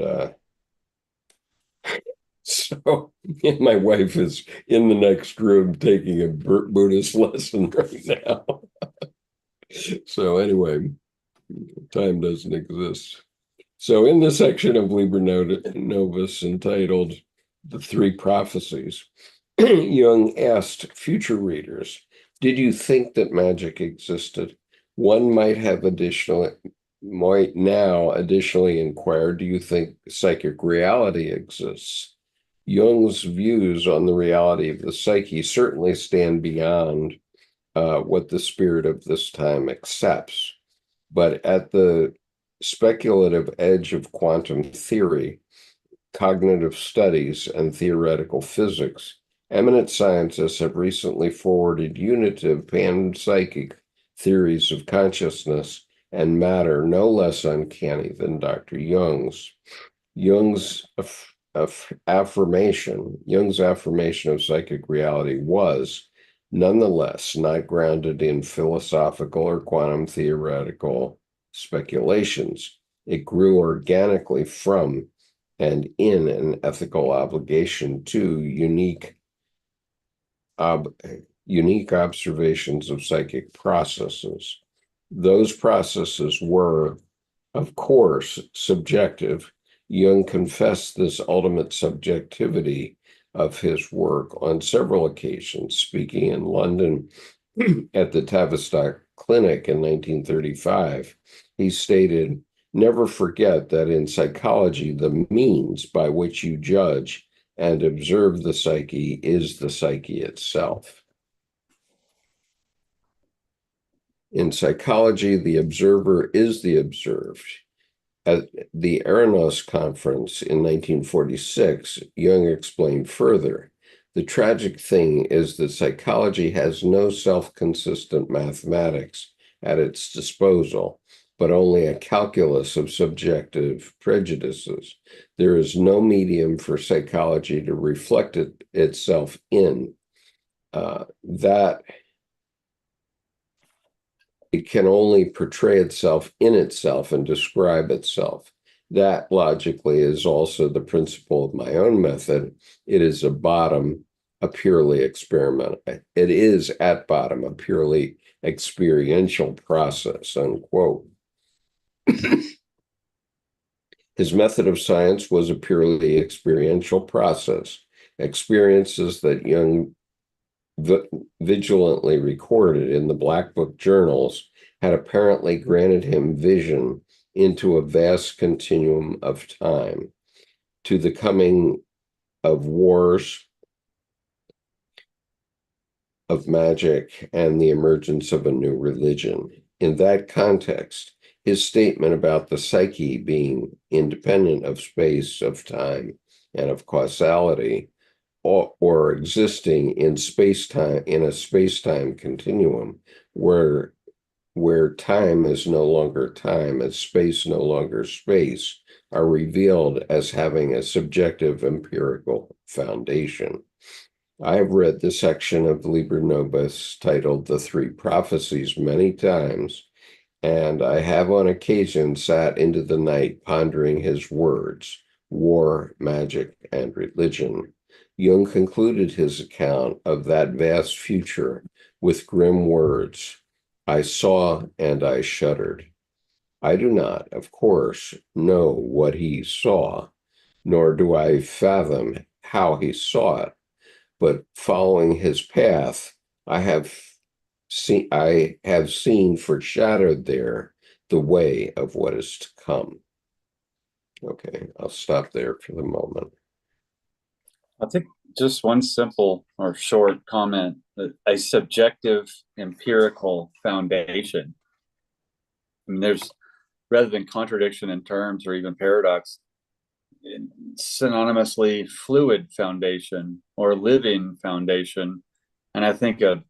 S1: so my wife is in the next room taking a Buddhist lesson right now. So anyway, time doesn't exist. So in the section of Liber Novus entitled The Three Prophecies, Jung asked future readers, did you think that magic existed? One might now additionally inquire, do you think psychic reality exists? Jung's views on the reality of the psyche certainly stand beyond what the spirit of this time accepts. But at the speculative edge of quantum theory, cognitive studies, and theoretical physics, eminent scientists have recently forwarded unitive panpsychic theories of consciousness and matter no less uncanny than Dr. Jung's. Jung's Jung's affirmation of psychic reality was, nonetheless, not grounded in philosophical or quantum theoretical speculations. It grew organically from and in an ethical obligation to unique observations of psychic processes. Those processes were, of course, subjective. Jung confessed this ultimate subjectivity of his work on several occasions, speaking in London at the Tavistock Clinic in 1935. He stated, never forget that in psychology, the means by which you judge and observe the psyche is the psyche itself. In psychology, the observer is the observed. At the Eranos conference in 1946, Jung explained further, the tragic thing is that psychology has no self-consistent mathematics at its disposal, but only a calculus of subjective prejudices. There is no medium for psychology to reflect itself in. That it can only portray itself in itself and describe itself. That logically is also the principle of my own method. It is a bottom a purely experimental. It is at bottom a purely experiential process, unquote. His method of science was a purely experiential process. Experiences that Jung vigilantly recorded in the Black Book journals had apparently granted him vision into a vast continuum of time, to the coming of wars, of magic, and the emergence of a new religion. In that context, his statement about the psyche being independent of space, of time, and of causality, or existing in space-time, in a space-time continuum where time is no longer time and space no longer space, are revealed as having a subjective empirical foundation. I have read the section of Liber Nobis titled The Three Prophecies many times, and I have on occasion sat into the night pondering his words, war, magic, and religion. Jung concluded his account of that vast future with grim words, I saw and I shuddered. I do not, of course, know what he saw, nor do I fathom how he saw it, but following his path, I have seen foreshadowed there the way of what is to come. Okay, I'll stop there for the moment.
S2: I think just one simple or short comment, that a subjective empirical foundation. I mean, there's, rather than contradiction in terms or even paradox, synonymously fluid foundation or living foundation. And I think a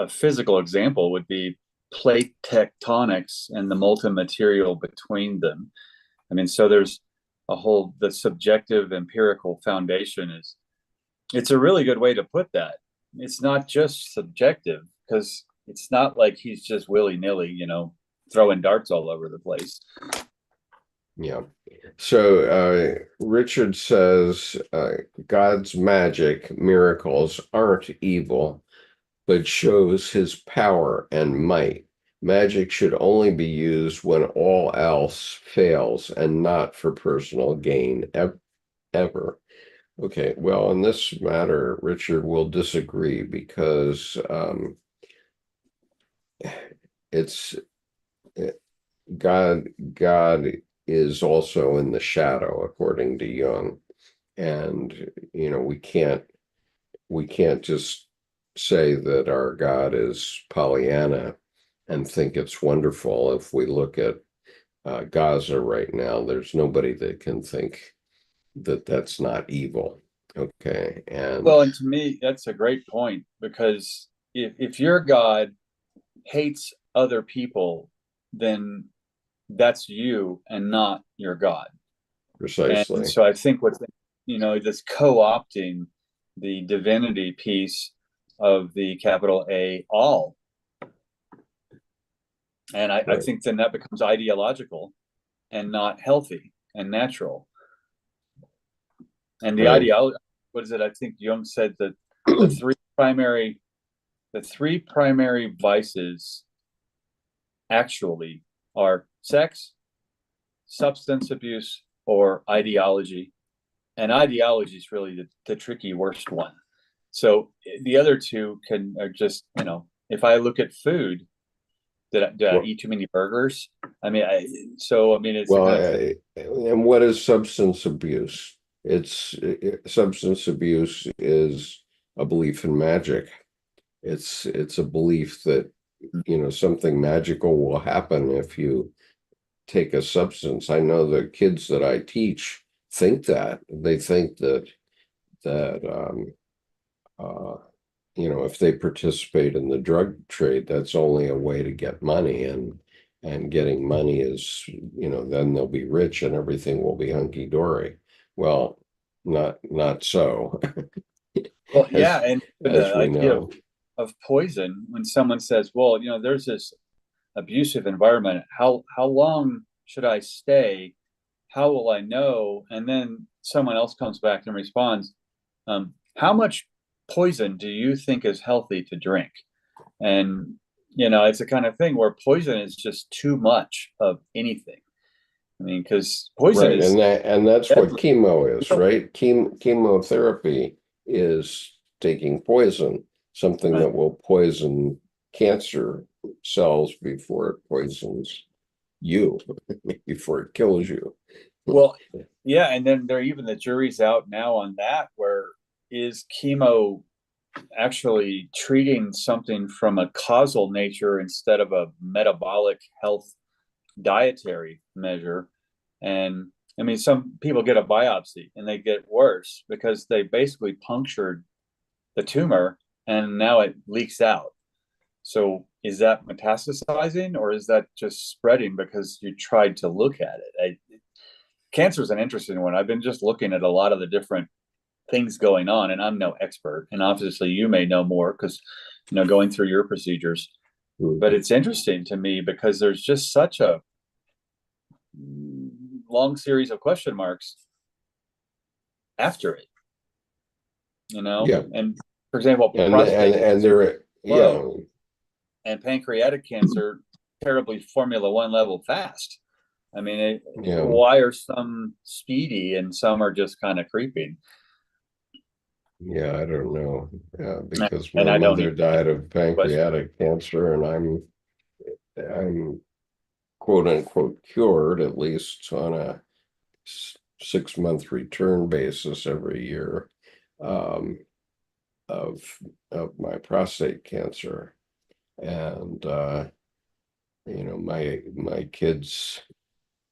S2: physical example would be plate tectonics and the molten material between them. I mean, so there's the subjective empirical foundation is, it's a really good way to put that. It's not just subjective, because it's not like he's just willy-nilly, throwing darts all over the place.
S1: Yeah. So Richard says God's magic miracles aren't evil, but shows his power and might. Magic should only be used when all else fails and not for personal gain ever. Okay, well, in this matter, Richard will disagree because it's God is also in the shadow, according to Jung, and we can't just say that our God is Pollyanna and think it's wonderful. If we look at Gaza right now, there's nobody that can think that that's not evil. Okay, and
S2: Well, and to me, that's a great point, because if your God hates other people, then that's you and not your God. And
S1: precisely.
S2: so I think this co-opting the divinity piece of the capital A all. And I
S1: Right.
S2: think then that becomes ideological and not healthy and natural. And the
S1: Right.
S2: ideology, what is it? I think Jung said that the three primary vices actually are sex, substance abuse, or ideology. And ideology is really the tricky worst one. So the other two are just, if I look at food, did I
S1: Well,
S2: eat too many burgers? I mean, it's the
S1: well,
S2: kind of thing.
S1: and what is substance abuse? Substance abuse is a belief in magic. It's a belief that something magical will happen if you take a substance. I know the kids that I teach think that. They think that uh, if they participate in the drug trade, that's only a way to get money, and getting money is, then they'll be rich and everything will be hunky dory. Well, not so,
S2: Well, yeah,
S1: as
S2: and
S1: as
S2: the
S1: we
S2: idea
S1: know.
S2: of poison, when someone says, "Well, there's this abusive environment. How long should I stay? How will I know?" And then someone else comes back and responds, "How much poison do you think is healthy to drink? And, it's the kind of thing where poison is just too much of anything. I mean, because poison
S1: Right,
S2: is
S1: and that's what
S2: deadly.
S1: chemo is, right? Chemotherapy is taking poison, something
S2: Right.
S1: that will poison cancer cells before it poisons you, before it kills you.
S2: Well, yeah, and then even the jury's out now on that, where is chemo actually treating something from a causal nature instead of a metabolic health dietary measure. And I mean, some people get a biopsy and they get worse because they basically punctured the tumor and now it leaks out. So is that metastasizing or is that just spreading because you tried to look at it? Cancer is an interesting one. I've been just looking at a lot of the different things going on, and I'm no expert. And obviously, you may know more because, going through your procedures. But it's interesting to me because there's just such a long series of question marks after it,
S1: Yeah,
S2: And for example,
S1: and
S2: prostate
S1: there, yeah,
S2: low and pancreatic cancer terribly Formula One level fast. I mean,
S1: yeah.
S2: why are some speedy and some are just kind of creeping?
S1: Yeah, I don't know. Because
S2: And
S1: my
S2: I don't
S1: mother
S2: even
S1: died of
S2: question.
S1: pancreatic cancer, and I'm quote unquote cured, at least on a 6 month return basis every year, um, of my prostate cancer. And my kids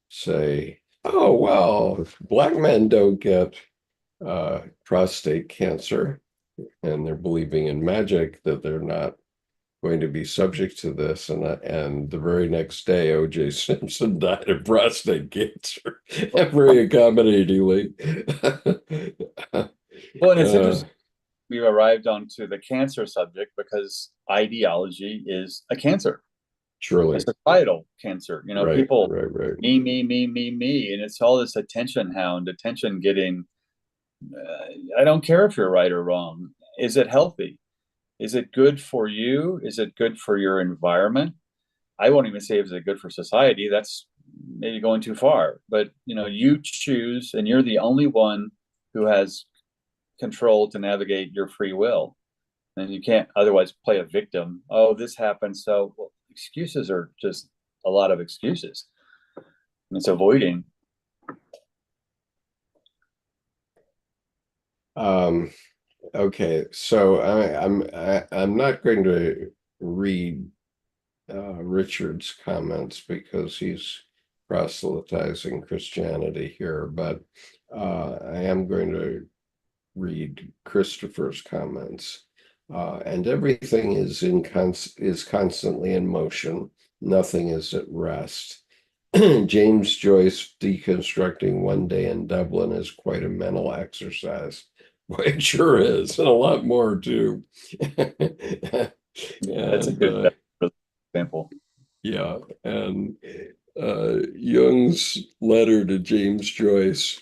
S1: say, "Oh well, black men don't get prostate cancer," and they're believing in magic that they're not going to be subject to this. And the very next day, O.J. Simpson died of prostate cancer, very accommodatingly.
S2: Well, and it's
S1: uh,
S2: interesting we've arrived onto the cancer subject because ideology is a cancer, a
S1: Surely,
S2: societal cancer.
S1: right,
S2: People
S1: right, right.
S2: me, and it's all this attention hound, attention getting. I don't care if you're right or wrong. Is it healthy? Is it good for you? Is it good for your environment? I won't even say is it good for society. That's maybe going too far. But you choose, and you're the only one who has control to navigate your free will. And you can't otherwise play a victim. Oh, this happened. So excuses are just a lot of excuses. And it's avoiding.
S1: Um, okay, so I'm not going to read Richard's comments because he's proselytizing Christianity here, but I am going to read Christopher's comments. And everything is constantly in motion. Nothing is at rest. James Joyce deconstructing One Day in Dublin is quite a mental exercise. Boy, it sure is, and a lot more too.
S2: That's a
S1: And
S2: good example.
S1: yeah, and Jung's letter to James Joyce,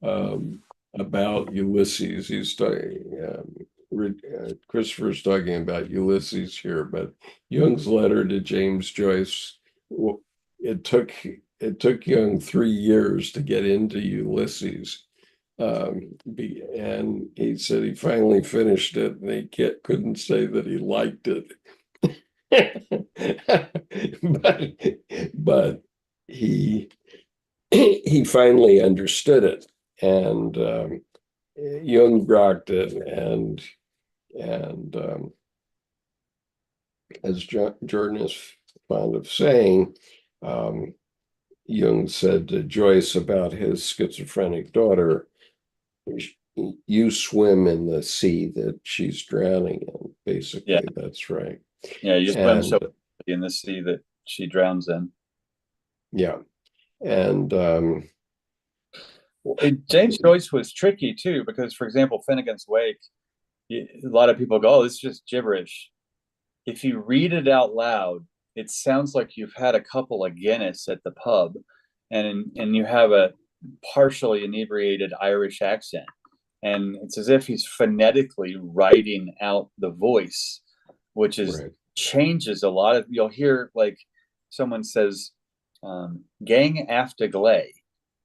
S1: about Ulysses. He's talking. Christopher's talking about Ulysses here, but Jung's letter to James Joyce. It took Jung 3 years to get into Ulysses, and he said he finally finished it, and he couldn't say that he liked it. but he he finally understood it, and Jung rocked it, and as Jordan is fond of saying, um, Jung said to Joyce about his schizophrenic daughter, "You swim in the sea that she's drowning in."
S2: Yeah.
S1: Basically, that's right.
S2: Yeah. You swim
S1: And
S2: so in the sea that she drowns in.
S1: yeah, and
S2: James Joyce was tricky too, because, for example, Finnegan's Wake, a lot of people go, oh, it's just gibberish. If you read it out loud, it sounds like you've had a couple of Guinness at the pub and you have a partially inebriated Irish accent. And it's as if he's phonetically writing out the voice, which is
S1: Right.
S2: changes a lot of, you'll hear like someone says, gang after glay,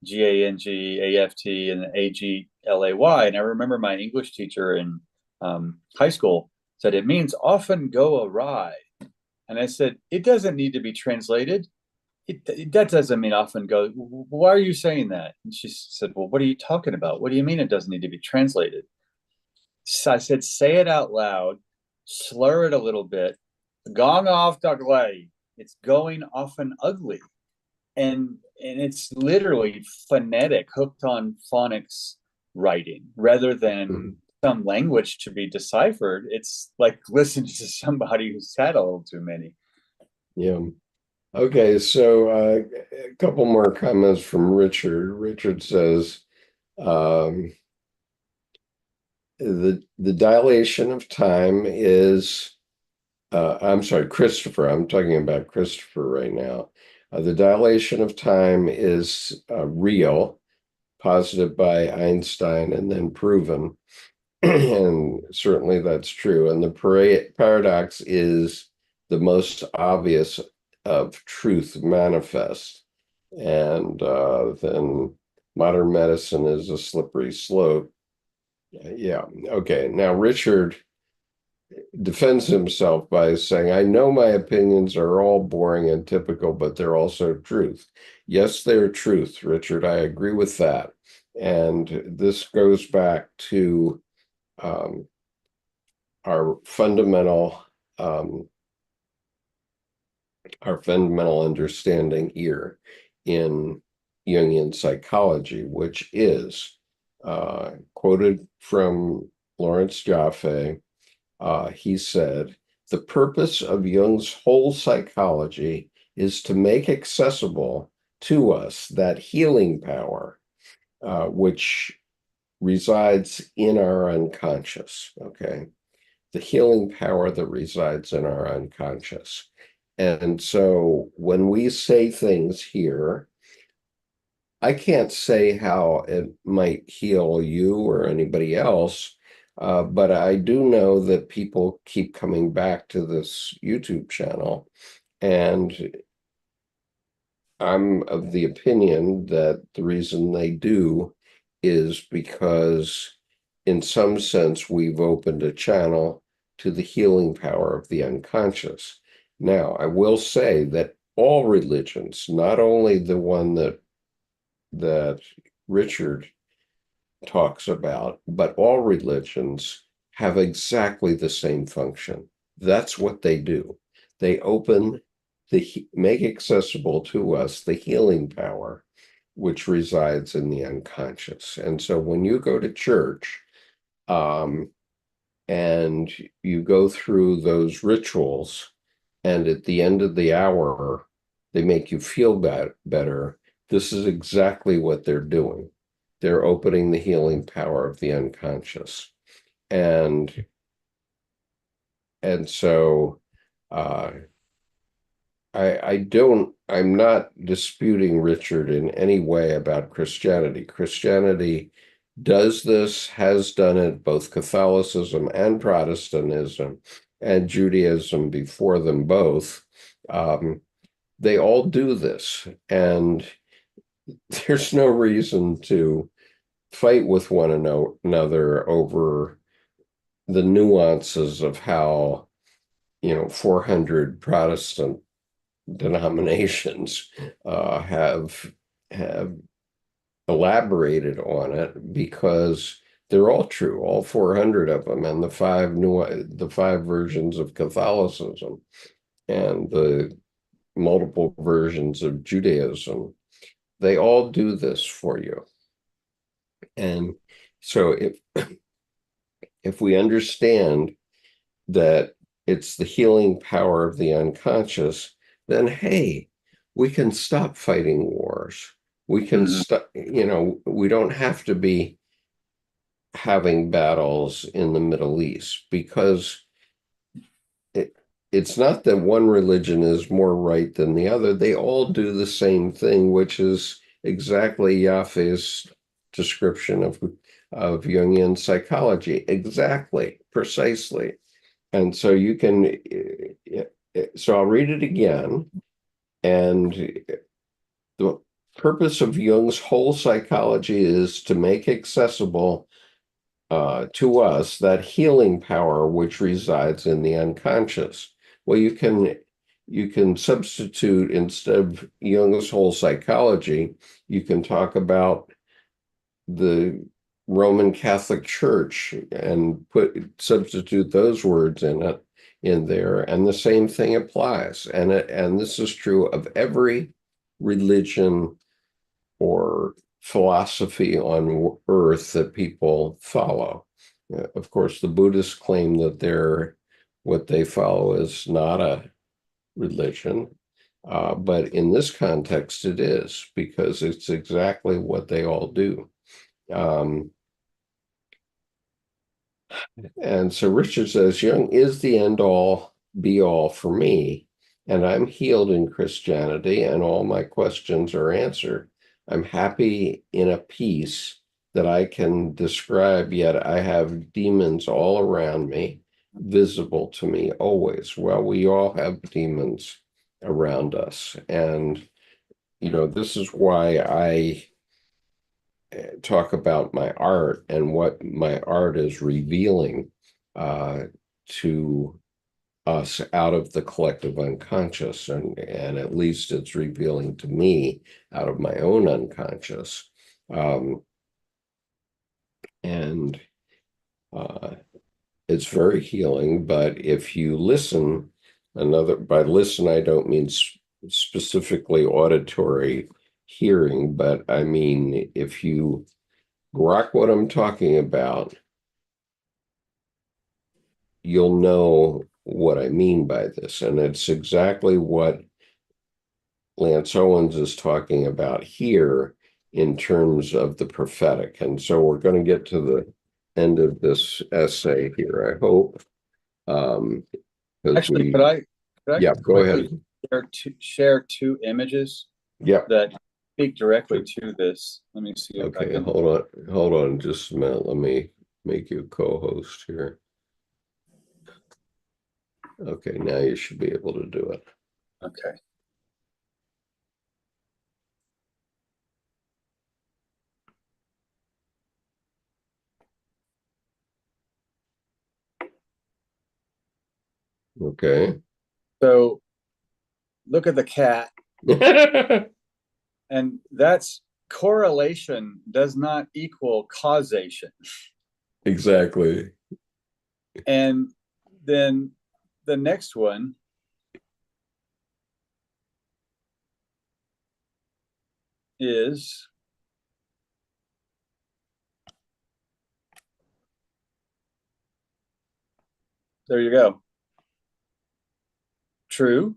S2: Gangaft and Aglay. And I remember my English teacher in high school said it means often go awry. And I said, it doesn't need to be translated. That doesn't mean often go. Why are you saying that? And she said, well, what are you talking about? What do you mean it doesn't need to be translated? So I said, say it out loud, slur it a little bit. Gong off ugly. It's going often ugly. And it's literally phonetic, hooked on phonics writing rather than
S1: Mhm.
S2: some language to be deciphered. It's like listening to somebody who's had a little too many.
S1: Yeah. Okay, so a couple more comments from Richard. Richard says um, the dilation of time is I'm sorry, Christopher. I'm talking about Christopher right now. The dilation of time is real, posited by Einstein and then proven. And certainly that's true. And the paradox is the most obvious of truth manifest. And then modern medicine is a slippery slope. Yeah. Okay. Now, Richard defends himself by saying, I know my opinions are all boring and typical, but they're also truth. Yes, they're truth, Richard. I agree with that. And this goes back to um, our um, fundamental understanding here in Jungian psychology, which is quoted from Lawrence Jaffe. He said, the purpose of Jung's whole psychology is to make accessible to us that healing power, which resides in our unconscious. Okay. The healing power that resides in our unconscious. And so when we say things here, I can't say how it might heal you or anybody else, but I do know that people keep coming back to this YouTube channel. And I'm of the opinion that the reason they do is because, in some sense, we've opened a channel to the healing power of the unconscious. Now, I will say that all religions, not only the one that Richard talks about, but all religions have exactly the same function. That's what they do. They open make accessible to us the healing power which resides in the unconscious. And so when you go to church, um, and you go through those rituals, and at the end of the hour, they make you feel better. This is exactly what they're doing. They're opening the healing power of the unconscious. And and so uh, I'm not disputing Richard in any way about Christianity. Christianity does this, has done it, both Catholicism and Protestantism and Judaism before them both. Um, they all do this. And there's no reason to fight with one another over the nuances of how, 400 Protestant denominations have elaborated on it, because they're all true, all 400 of them, and the five versions of Catholicism and the multiple versions of Judaism. They all do this for you. And so if we understand that it's the healing power of the unconscious, then hey, we can stop fighting wars. We can
S2: Mhm.
S1: stop, we don't have to be having battles in the Middle East, because it, it's not that one religion is more right than the other. They all do the same thing, which is exactly Yahweh's description of Jungian psychology. Exactly, precisely. And so you can, so I'll read it again. And the purpose of Jung's whole psychology is to make accessible to us that healing power which resides in the unconscious. Well, you can substitute, instead of Jung's whole psychology, you can talk about the Roman Catholic Church and substitute those words in there, and the same thing applies. And this is true of every religion or philosophy on earth that people follow. Of course, the Buddhists claim that what they follow is not a religion, but in this context, it is, because it's exactly what they all do. Um, and so Richard says, Jung is the end all be all for me, and I'm healed in Christianity, and all my questions are answered. I'm happy in a peace that I can describe, yet I have demons all around me, visible to me always. Well, we all have demons around us. And, this is why I talk about my art and what my art is revealing to us out of the collective unconscious, and at least it's revealing to me out of my own unconscious. And it's very healing. But if you listen, by listen I don't mean specifically auditory hearing, but I mean if you grok what I'm talking about, you'll know what I mean by this. And it's exactly what Lance Owens is talking about here in terms of the prophetic. And so we're going to get to the end of this essay here, I hope.
S2: Actually, could I
S1: Yeah, go ahead.
S2: share two images
S1: Yeah.
S2: that speak directly to this? Let me see if I
S1: Okay,
S2: can.
S1: hold on just a minute. Let me make you a co-host here. Okay, now you should be able to do it.
S2: Okay.
S1: Okay.
S2: So look at the cat, and that's correlation does not equal causation.
S1: Exactly.
S2: And then the next one is there you go. True,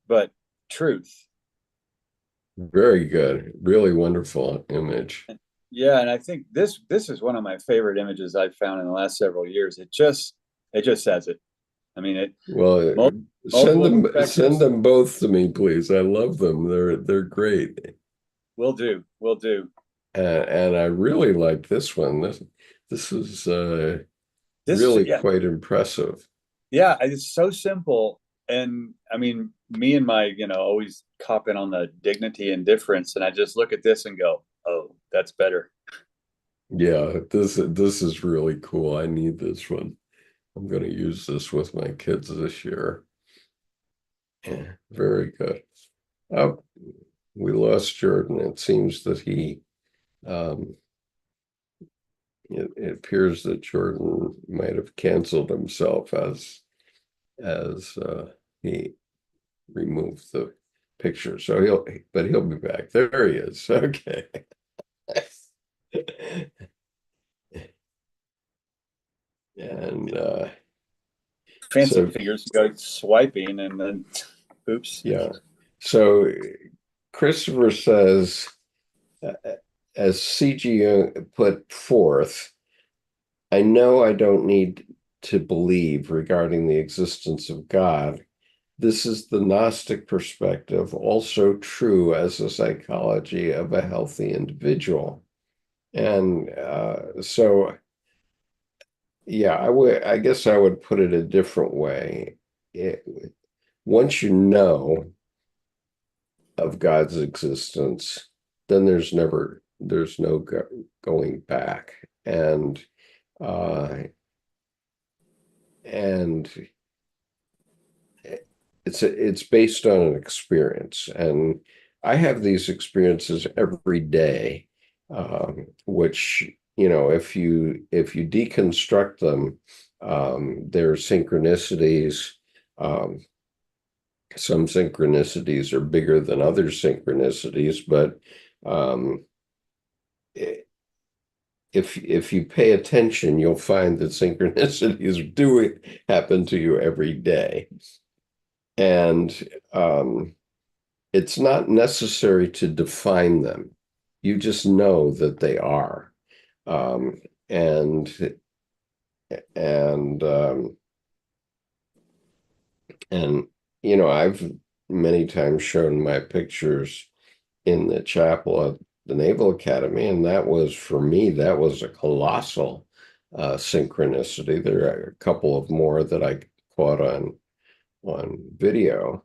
S2: but truth.
S1: Very good. Really wonderful image.
S2: Yeah, and I think this is one of my favorite images I've found in the last several years. It just says it. I mean,
S1: Well,
S2: multiple
S1: send them both to me, please. I love them. They're great.
S2: Will do.
S1: And I really like this one. This is really quite impressive.
S2: Yeah, it's so simple. And I mean, me and my, always cop in on the dignity and difference. And I just look at this and go, oh, that's better.
S1: Yeah, this is really cool. I need this one. I'm going to use this with my kids this year. Yeah, very good. We lost Jordan. It seems that it appears that Jordan might have canceled himself as he removed the picture. So he'll be back. There he is. Okay. And
S2: fancy figures go swiping and then oops.
S1: Yeah. So Christopher says, as C.G. Jung put forth, I know I don't need to believe regarding the existence of God. This is the Gnostic perspective, also true as a psychology of a healthy individual. And so, yeah, I guess I would put it a different way. It, once you know of God's existence, then there's no going back. Uh, and it's based on an experience, and I have these experiences every day, which if you deconstruct them, there are synchronicities. Um, some synchronicities are bigger than other synchronicities, but um, if you pay attention, you'll find that synchronicities do happen to you every day. And it's not necessary to define them. You just know that they are. Um, and and and I've many times shown my pictures in the chapel at the Naval Academy, and that was, for me, that was a colossal synchronicity. There are a couple of more that I caught on video.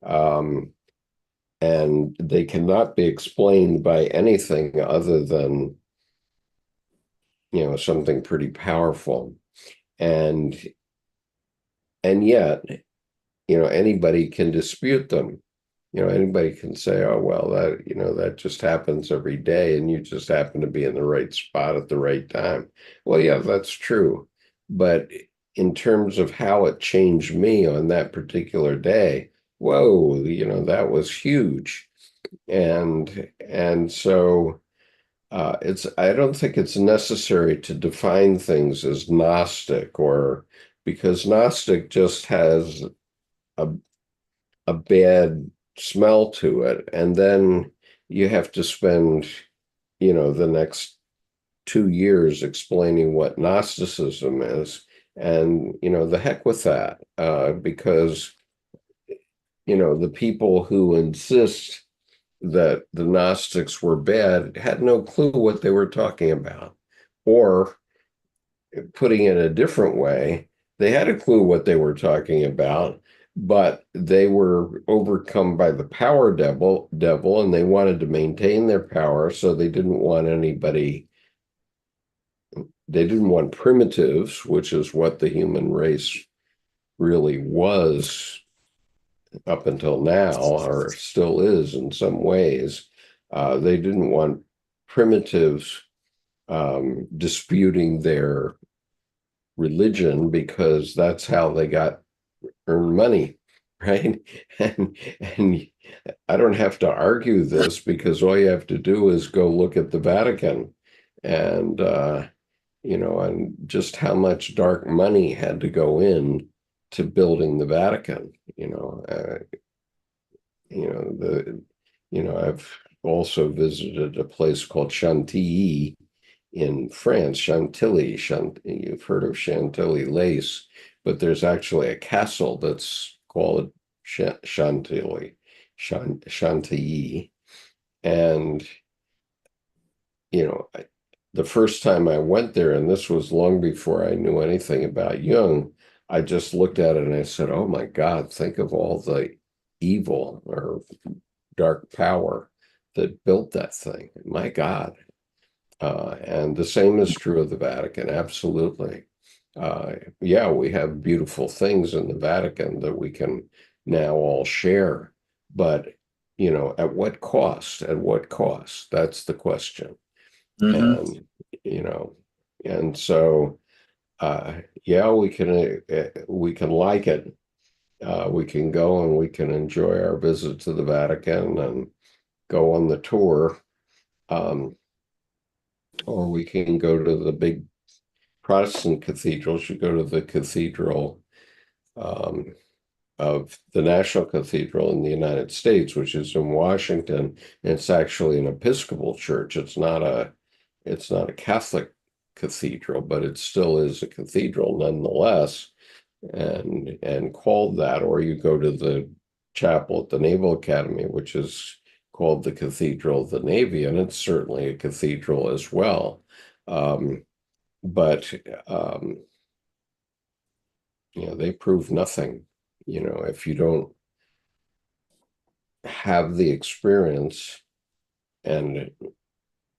S1: Um, and they cannot be explained by anything other than something pretty powerful. And and yet, anybody can dispute them. Anybody can say, oh well, that just happens every day and you just happen to be in the right spot at the right time. Well, yeah, that's true, but in terms of how it changed me on that particular day, whoa, that was huge. And so it's I don't think it's necessary to define things as Gnostic, or because Gnostic just has a bad smell to it, and then you have to spend the next 2 years explaining what Gnosticism is, and the heck with that, because the people who insist that the Gnostics were bad had no clue what they were talking about. Or, putting it a different way, they had a clue what they were talking about, but they were overcome by the power devil, and they wanted to maintain their power, so they didn't want primitives, which is what the human race really was up until now, or still is in some ways. They didn't want primitives disputing their religion, because that's how they earn money, right? And I don't have to argue this, because all you have to do is go look at the Vatican, and and just how much dark money had to go in to building the Vatican. I've also visited a place called Chantilly in France. You've heard of Chantilly lace, but there's actually a castle that's called Chantilly. And, the first time I went there, and this was long before I knew anything about Jung, I just looked at it and I said, oh my God, think of all the evil or dark power that built that thing. My God. And the same is true of the Vatican, absolutely. Yeah, we have beautiful things in the Vatican that we can now all share, but at what cost? At what cost? That's the question.
S2: Mm-hmm.
S1: And you know, and so yeah, we can like it. We can go and we can enjoy our visit to the Vatican and go on the tour. Um, or we can go to the big Protestant cathedrals. You go to the cathedral um, of the National Cathedral in the United States, which is in Washington. And it's actually an Episcopal church. It's not a Catholic cathedral, but it still is a cathedral nonetheless, and called that. Or you go to the chapel at the Naval Academy, which is called the Cathedral of the Navy, and it's certainly a cathedral as well. But they prove nothing. If you don't have the experience and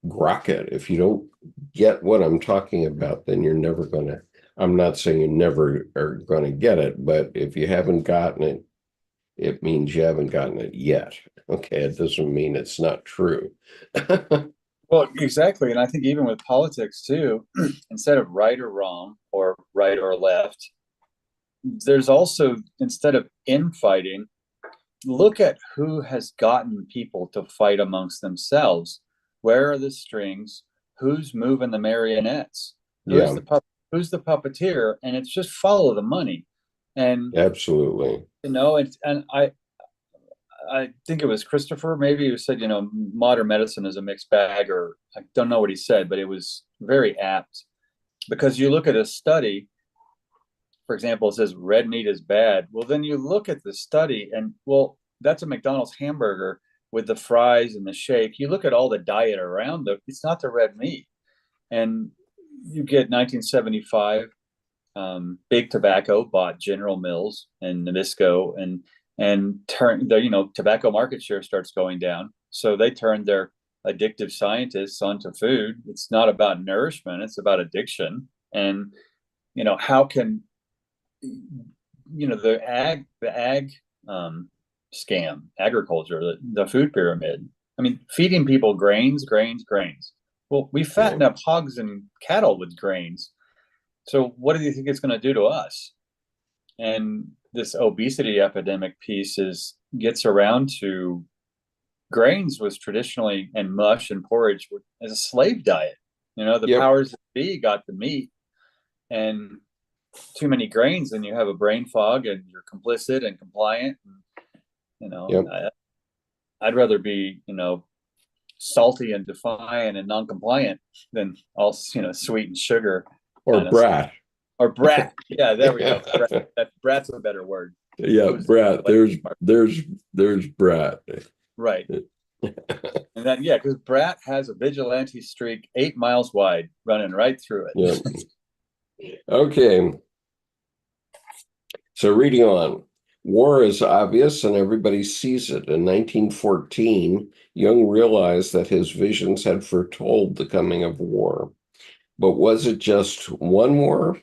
S1: grok it, if you don't get what I'm talking about, then you're never going to. I'm not saying you never are going to get it, but if you haven't gotten it, it means you haven't gotten it yet. Okay, it doesn't mean it's not true.
S2: Well, exactly. And I think even with politics too, instead of right or wrong or right or left, there's also, instead of infighting, look at who has gotten people to fight amongst themselves. Where are the strings? Who's moving the marionettes? Who's
S1: Yeah,
S2: who's the puppeteer? And it's just follow the money. And
S1: absolutely.
S2: and I think it was Christopher maybe who said, modern medicine is a mixed bag, or I don't know what he said, but it was very apt, because you look at a study, for example, it says red meat is bad. Well, then you look at the study and, well, that's a McDonald's hamburger with the fries and the shake. You look at all the diet around it, it's not the red meat. And you get 1975, big tobacco bought General Mills and Nabisco, and turn the tobacco market share starts going down. So they turned their addictive scientists onto food. It's not about nourishment, it's about addiction. And how can the ag scam, agriculture, the food pyramid. I mean, feeding people grains. Well, we fatten up hogs and cattle with grains. So what do you think it's going to do to us? And this obesity epidemic piece gets around to grains was traditionally, and mush and porridge as a slave diet. The
S1: Yep.
S2: powers that be got the meat, and too many grains, and you have a brain fog, and you're complicit and compliant.
S1: Yep.
S2: I'd rather be, salty and defiant and non-compliant than all, sweet and sugar.
S1: Or brat.
S2: Or brat. Yeah, there we go. Brat's a better word.
S1: Yeah, brat. There's brat.
S2: Right. And then, because brat has a vigilante streak 8 miles wide running right through it.
S1: Yeah. Okay. So reading on. War is obvious and everybody sees it. In 1914, Jung realized that his visions had foretold the coming of war. But was it just one war?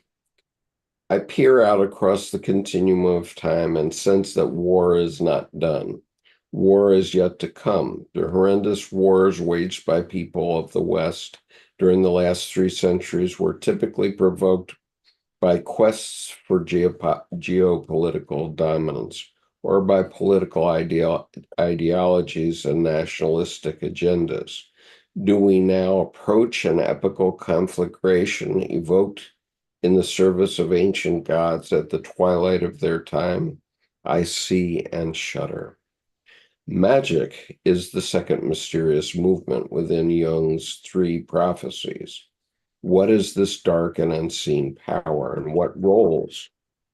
S1: I peer out across the continuum of time and sense that war is not done. War is yet to come. The horrendous wars waged by people of the West during the last 3 centuries were typically provoked by quests for geopolitical dominance, or by political ideologies and nationalistic agendas. Do we now approach an epical conflagration evoked in the service of ancient gods at the twilight of their time? I see and shudder. Magic is the second mysterious movement within Jung's 3 prophecies. What is this dark and unseen power, and what roles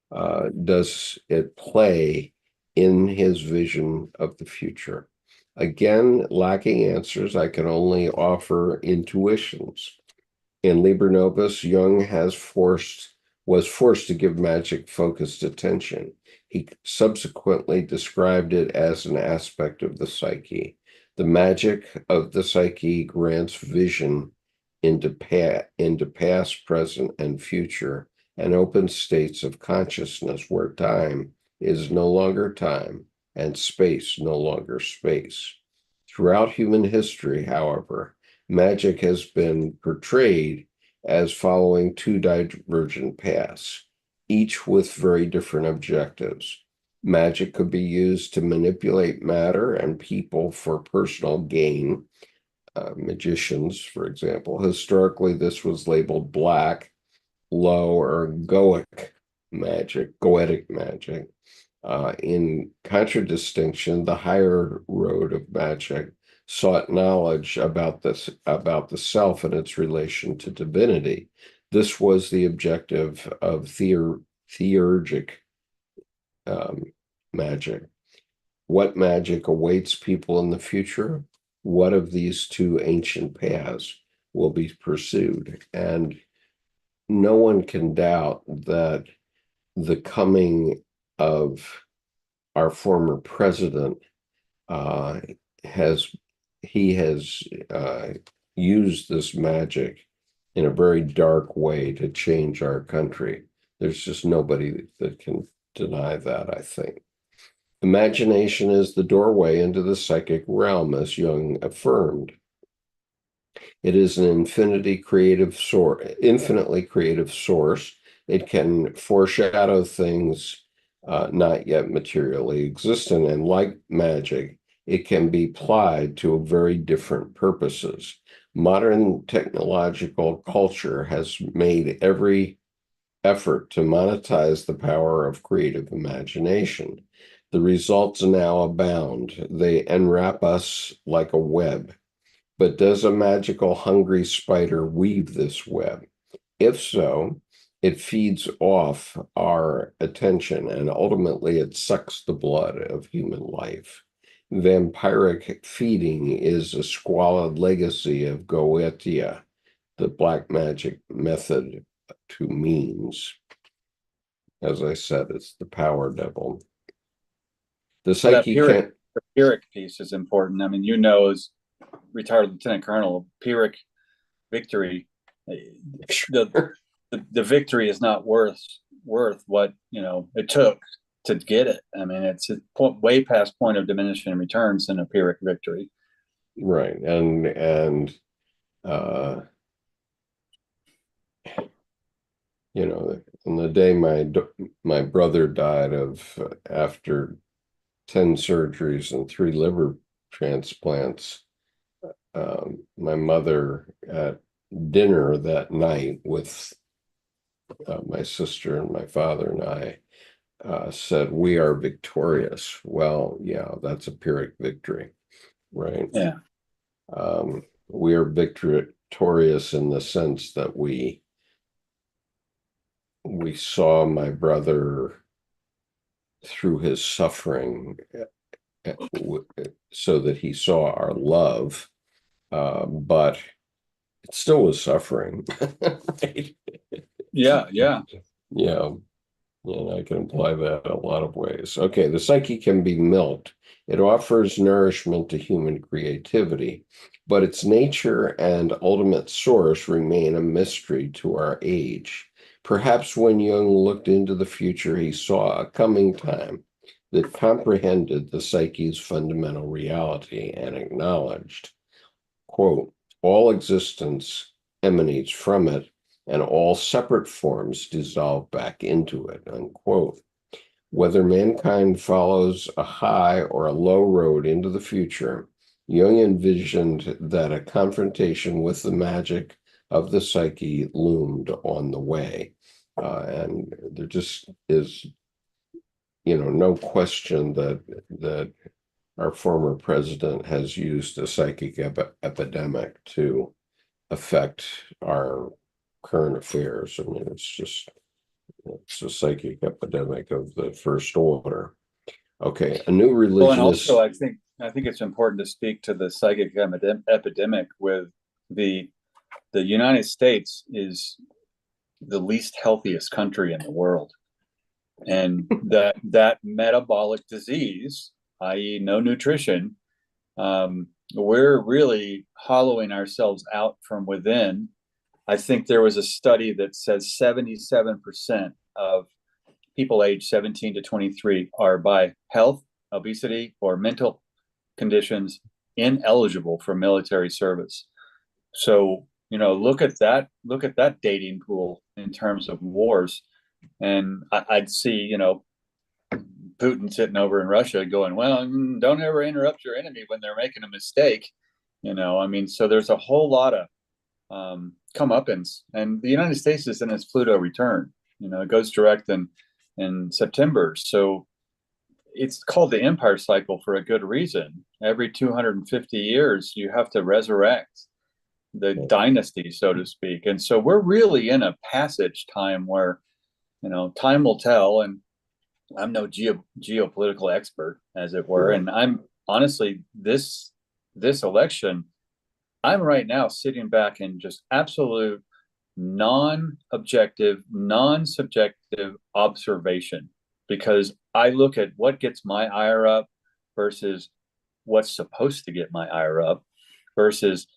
S1: does it play in his vision of the future? Again, lacking answers, I can only offer intuitions. In Liber Novus, Jung was forced to give magic focused attention. He subsequently described it as an aspect of the psyche. The magic of the psyche grants vision into past, present, and future, and open states of consciousness where time is no longer time and space no longer space. Throughout human history, however, magic has been portrayed as following 2 divergent paths, each with very different objectives. Magic could be used to manipulate matter and people for personal gain. Magicians, for example. Historically, this was labeled black, low, or goetic magic. In contradistinction, the higher road of magic sought knowledge about the self and its relation to divinity. This was the objective of theurgic magic. what magic awaits people in the future? What of these two ancient paths will be pursued? And no one can doubt that the coming of our former president uh, has he has used this magic in a very dark way to change our country. There's just nobody that can deny that, I think. Imagination is the doorway into the psychic realm, as Jung affirmed. It is an infinitely creative source. It can foreshadow things not yet materially existent, and like magic, it can be applied to very different purposes. Modern technological culture has made every effort to monetize the power of creative imagination. The results now abound. They enwrap us like a web. But does a magical hungry spider weave this web? If so, it feeds off our attention and ultimately it sucks the blood of human life. Vampiric feeding is a squalid legacy of Goetia, the black magic method to means. As I said, it's the power devil. The
S2: Well, that
S1: psyche can't.
S2: Pyrrhic piece is important. I mean, as retired lieutenant colonel, Pyrrhic victory, the the victory is not worth what it took to get it. I mean, it's way past point of diminishing returns in a Pyrrhic victory.
S1: Right. And uh on the day my brother died of after 10 surgeries and 3 liver transplants, my mother at dinner that night with my sister and my father and I said, "We are victorious." Well, yeah, that's a Pyrrhic victory, right?
S2: Yeah.
S1: We are victorious in the sense that we saw my brother through his suffering uh, so that he saw our love, but it still was suffering. Right?
S2: Yeah.
S1: Yeah, and I can apply that in a lot of ways. Okay, the psyche can be milked. It offers nourishment to human creativity, but its nature and ultimate source remain a mystery to our age. Perhaps when Jung looked into the future, he saw a coming time that comprehended the psyche's fundamental reality and acknowledged, quote, all existence emanates from it, and all separate forms dissolve back into it, unquote. Whether mankind follows a high or a low road into the future, Jung envisioned that a confrontation with the magic of the psyche loomed on the way. And there just is, no question that our former president has used a psychic epidemic to affect our current affairs. I mean, it's a psychic epidemic of the first order. Okay, a new
S2: Well, and
S1: religion
S2: also,
S1: is.
S2: I think it's important to speak to the psychic epidemic with the United States is the least healthiest country in the world, and that metabolic disease, i.e., no nutrition, we're really hollowing ourselves out from within. I think there was a study that says 77% of people aged 17 to 23 are by health, obesity, or mental conditions ineligible for military service. So, look at that dating pool in terms of wars. And I'd see, Putin sitting over in Russia going, well, don't ever interrupt your enemy when they're making a mistake. I mean, so there's a whole lot of comeuppance, and the United States is in its Pluto return. It goes direct in September. So it's called the empire cycle for a good reason. Every 250 years, you have to resurrect the dynasty, so to speak. And so we're really in a passage time where, time will tell. And I'm no geopolitical expert, as it were, and I'm honestly this election, I'm right now sitting back in just absolute non-objective, non-subjective observation because I look at what gets my ire up versus what's supposed to get my ire up versus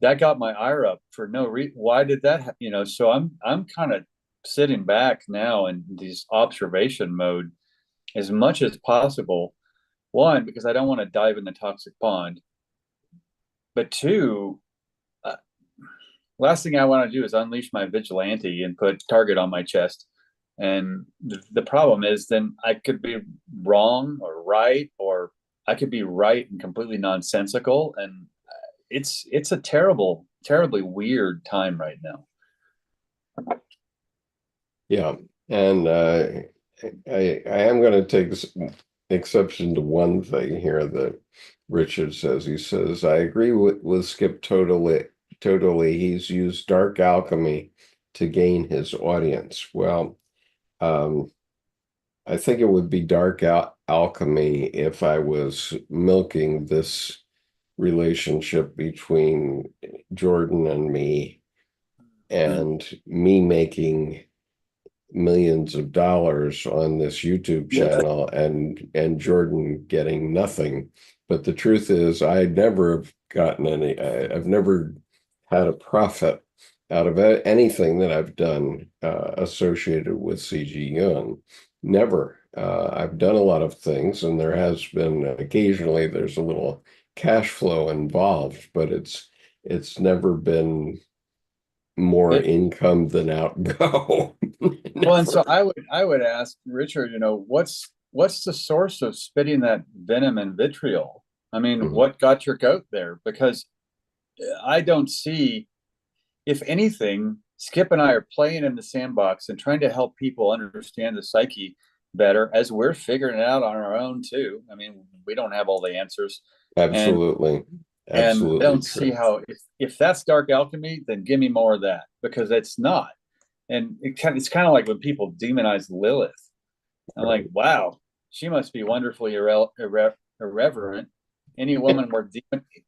S2: that got my ire up for no reason. Why did that? So I'm kind of sitting back now in this observation mode as much as possible. One, because I don't want to dive in the toxic pond, but two, uh, last thing I want to do is unleash my vigilante and put target on my chest. And the problem is then I could be wrong or right, or I could be right and completely nonsensical. And it's a terribly weird time right now.
S1: Yeah, and I am going to take exception to one thing here that Richard says. He says, I agree with Skip totally. Totally, he's used dark alchemy to gain his audience. Well, I think it would be dark alchemy if I was milking this relationship between Jordan and me, and me making millions of dollars on this YouTube channel and Jordan getting nothing. But the truth is, I never have gotten any. I've never had a profit out of anything that I've done associated with C.G. Jung. Never. I've done a lot of things, and there has been occasionally there's a little cash flow involved, but it's never been more income than outgo.
S2: Well, and so I would ask Richard, what's the source of spitting that venom and vitriol? I mean, what got your goat there? Because I don't see, if anything, Skip and I are playing in the sandbox and trying to help people understand the psyche better as we're figuring it out on our own too. I mean, we don't have all the answers.
S1: Absolutely.
S2: And I
S1: Absolutely
S2: don't see
S1: true.
S2: how, if that's dark alchemy, then give me more of that, because it's not. And it's kind of like when people demonize Lilith. I'm like, wow, she must be wonderfully irreverent. Any woman worth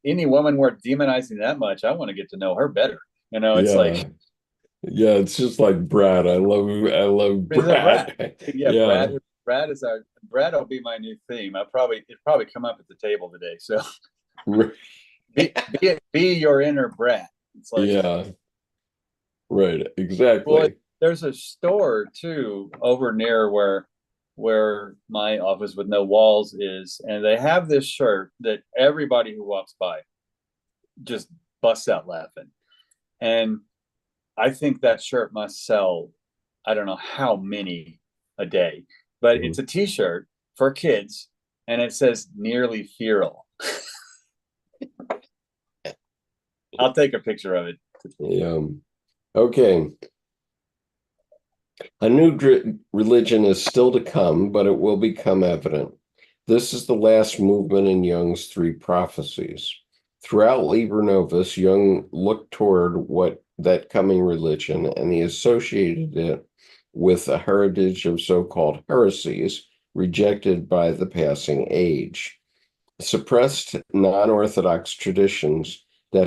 S2: demonizing that much, I want to get to know her better. It's
S1: Yeah.
S2: like,
S1: Yeah, it's just like Brad. I love
S2: is a Brad.
S1: Brad.
S2: Yeah,
S1: Yeah.
S2: Brad will be my new theme. It probably come up at the table today. So be your inner Brad. It's like,
S1: Yeah, right.
S2: well,
S1: Exactly.
S2: there's a store too over near where my office with no walls is, and they have this shirt that everybody who walks by just busts out laughing. And I think that shirt must sell, I don't know how many a day, but
S1: Mhm.
S2: it's a t-shirt for kids and it says nearly feral. I'll take a picture of it.
S1: Yeah. Okay. A new religion is still to come, but it will become evident. This is the last movement in Jung's three prophecies. Throughout Liber Novus, Jung looked toward what that coming religion, and he associated it with a heritage of so-called heresies rejected by the passing age. Suppressed non-Orthodox traditions that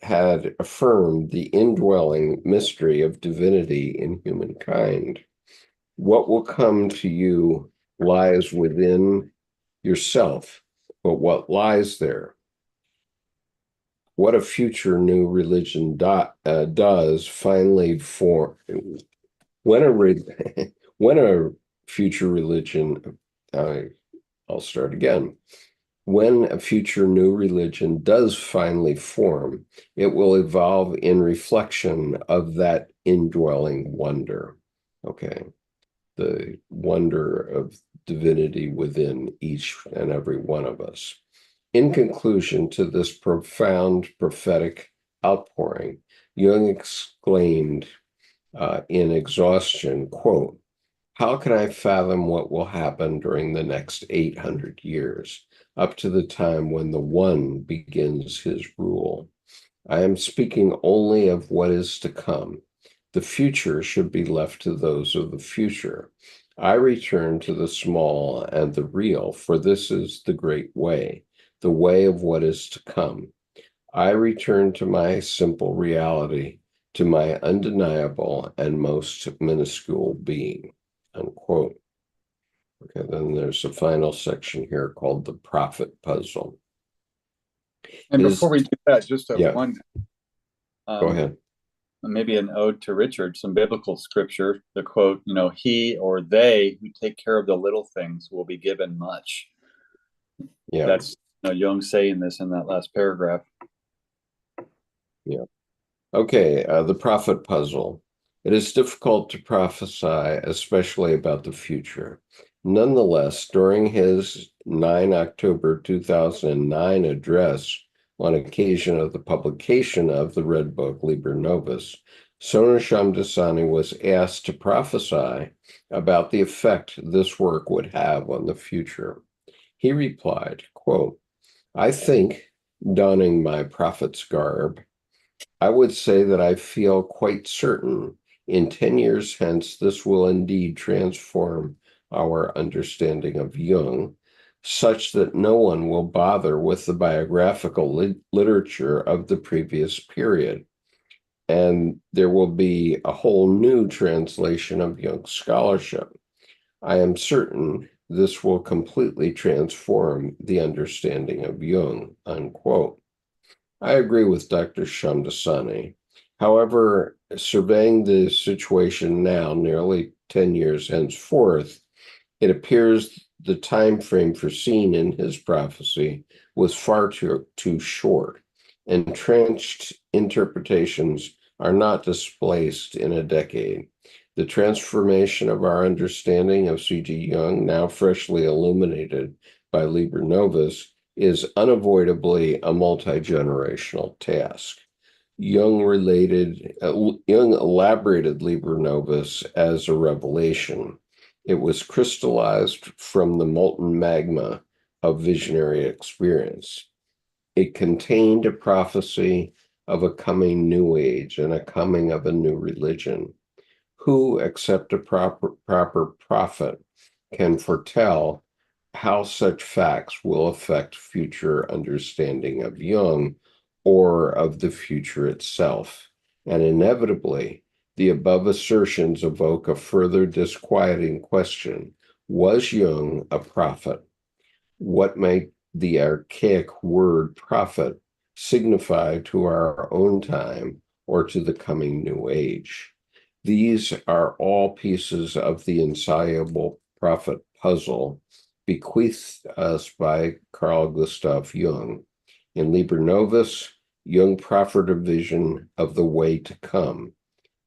S1: had affirmed the indwelling mystery of divinity in humankind. What will come to you lies within yourself, but what lies there? What a future new religion does finally form. When a when a future religion, I'll start again. When a future new religion does finally form, it will evolve in reflection of that indwelling wonder. Okay. The wonder of divinity within each and every one of us. In conclusion to this profound prophetic outpouring, Jung exclaimed in exhaustion, quote, how can I fathom what will happen during the next 800 years, up to the time when the One begins his rule? I am speaking only of what is to come. The future should be left to those of the future. I return to the small and the real, for this is the great way, the way of what is to come. I return to my simple reality, to my undeniable and most minuscule being. Unquote. Okay, then there's a final section here called the prophet puzzle.
S2: And before
S1: Is,
S2: we do that, just a
S1: yeah,
S2: one,
S1: go
S2: um,
S1: ahead.
S2: maybe an ode to Richard, some biblical scripture. The quote, he or they who take care of the little things will be given much.
S1: Yeah,
S2: That's Jung saying this in that last paragraph.
S1: yeah. Okay, the prophet puzzle. It is difficult to prophesy, especially about the future. Nonetheless, during his 9 October 2009 address on occasion of the publication of the Red Book Liber Novus, Sona Shamdasani was asked to prophesy about the effect this work would have on the future. He replied, quote, I think, donning my prophet's garb, I would say that I feel quite certain in 10 years hence this will indeed transform our understanding of Jung, such that no one will bother with the biographical literature of the previous period. And there will be a whole new translation of Jung's scholarship. I am certain this will completely transform the understanding of Jung, unquote. I agree with Dr. Shamdasani. However, surveying the situation now, nearly 10 years henceforth, it appears the time frame foreseen in his prophecy was far too short. Entrenched interpretations are not displaced in a decade. The transformation of our understanding of C.G. Jung, now freshly illuminated by Liber Novus, is unavoidably a multi-generational task. Jung elaborated Liber Novus as a revelation. It was crystallized from the molten magma of visionary experience. It contained a prophecy of a coming new age and a coming of a new religion. Who, except a proper prophet, can foretell how such facts will affect future understanding of Jung or of the future itself? And inevitably, the above assertions evoke a further disquieting question. Was Jung a prophet? What might the archaic word prophet signify to our own time or to the coming new age? These are all pieces of the insoluble prophet puzzle bequeathed us by Carl Gustav Jung. In Liber Novus, Jung proffered a vision of the way to come,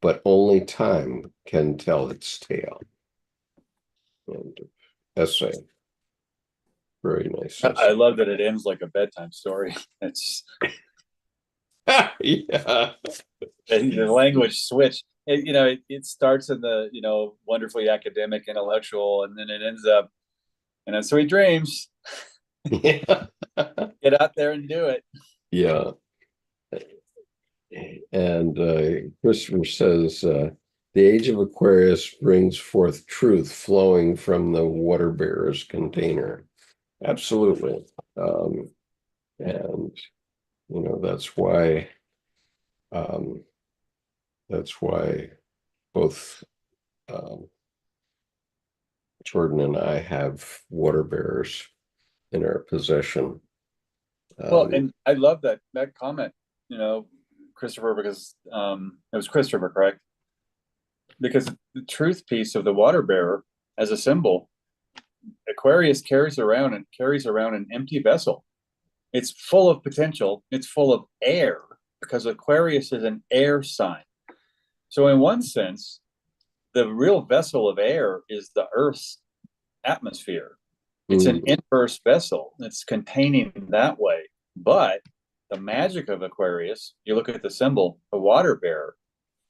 S1: but only time can tell its tale. And essay, very nice
S2: I
S1: essay.
S2: love that it ends like a bedtime story. It's
S1: Yeah.
S2: the language switch. It starts in the wonderfully academic, intellectual, and then it ends up, so he dreams.
S1: Yeah.
S2: Get out there and do it.
S1: Yeah. And Christopher says, the age of Aquarius brings forth truth flowing from the water bearer's container. Absolutely. And, that's why, um, that's why both Jordan and I have water bearers in our possession.
S2: Well,
S1: Um,
S2: and I love that comment, Christopher, because it was Christopher, correct? Because the truth piece of the water bearer as a symbol, Aquarius carries around an empty vessel. It's full of potential. It's full of air because Aquarius is an air sign. So in one sense, the real vessel of air is the Earth's atmosphere. It's an
S1: mm,
S2: inverse vessel. It's containing that way. But the magic of Aquarius, you look at the symbol, the water bearer.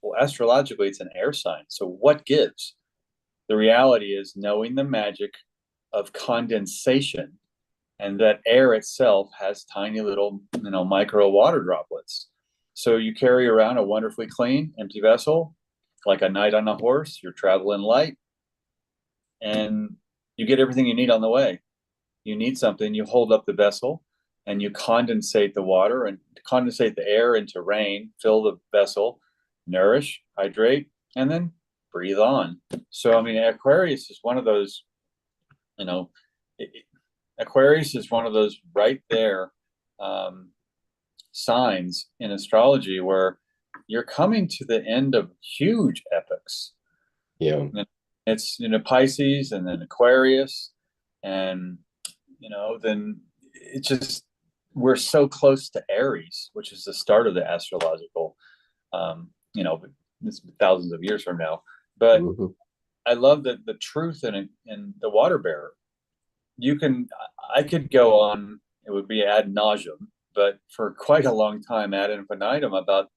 S2: Well, astrologically, it's an air sign. So what gives? The reality is knowing the magic of condensation, and that air itself has tiny little, micro water droplets. So you carry around a wonderfully clean, empty vessel, like a knight on a horse. You're traveling light. and you get everything you need on the way. You need something, you hold up the vessel and you condensate the water and condensate the air into rain, fill the vessel, nourish, hydrate, and then breathe on. So, I mean, Aquarius is one of those, you know, Aquarius is one of those right there signs in astrology where you're coming to the end of huge epochs.
S1: Yeah.
S2: And it's, Pisces and then Aquarius, and then it just, we're so close to Aries, which is the start of the astrological, this is thousands of years from now. But I love that the truth in the water bearer. I could go on, it would be ad nauseum, but for quite a long time ad infinitum about